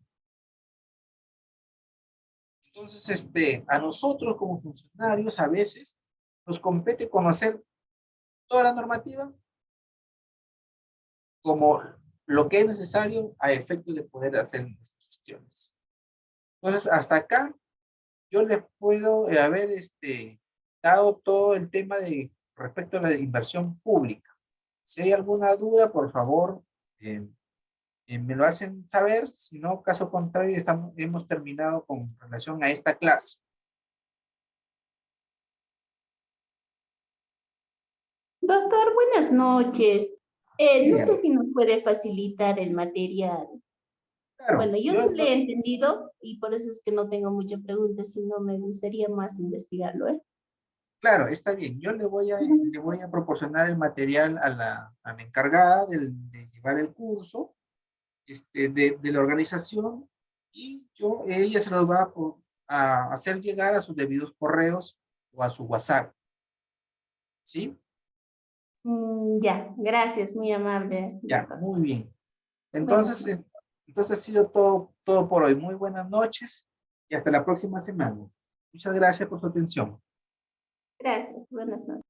Entonces, a nosotros como funcionarios a veces nos compete conocer toda la normativa como lo que es necesario a efecto de poder hacer nuestras gestiones. Entonces, hasta acá yo les puedo haber dado todo el tema de respecto a la inversión pública. Si hay alguna duda, por favor, me lo hacen saber. Si no, caso contrario, hemos terminado con relación a esta clase. Doctor, buenas noches. No sé Dígame. si nos puede facilitar el material. Claro, Bueno, yo sí le he entendido y por eso es que no tengo muchas preguntas, sino me gustaría más investigarlo, ¿eh? claro, está bien. Yo le voy a proporcionar el material a la encargada de llevar el curso de la organización y ella se los va a hacer llegar a sus debidos correos o a su WhatsApp. ¿Sí? Ya, gracias, muy amable, Ya, doctor. muy bien. Buenas Entonces, noches. entonces ha sido todo por hoy. Muy buenas noches y hasta la próxima semana. Muchas gracias por su atención. Gracias, buenas noches.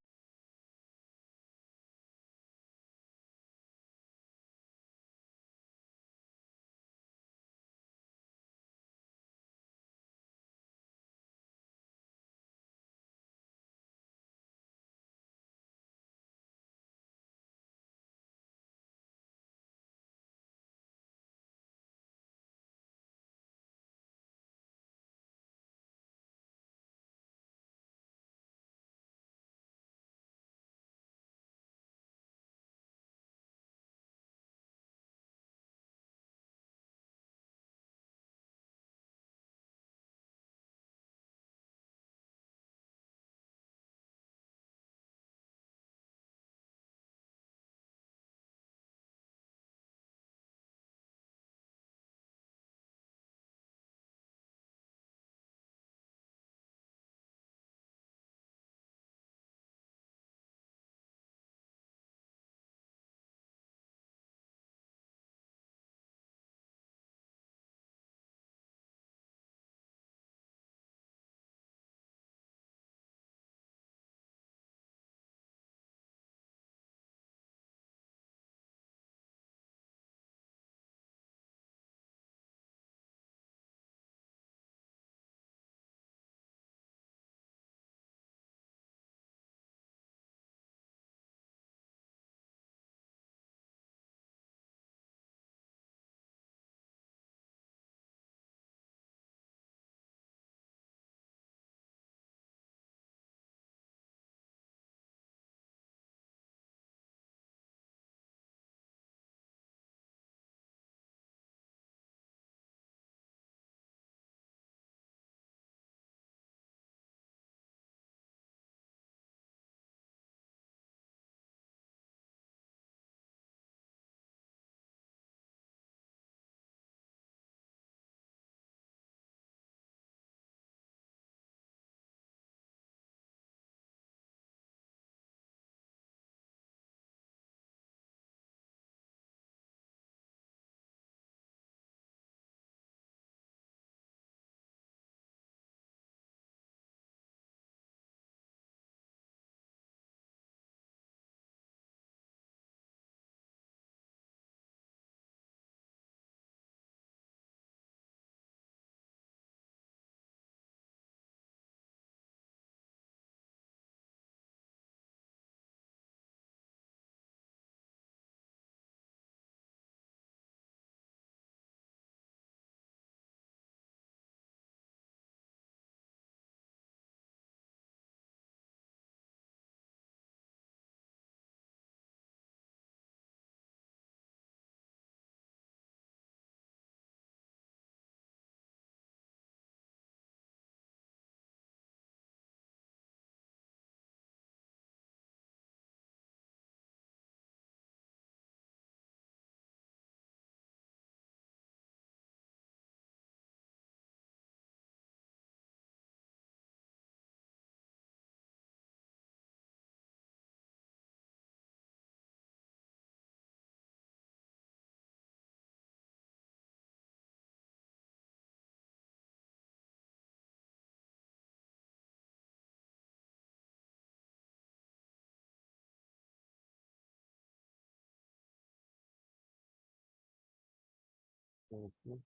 Ujú.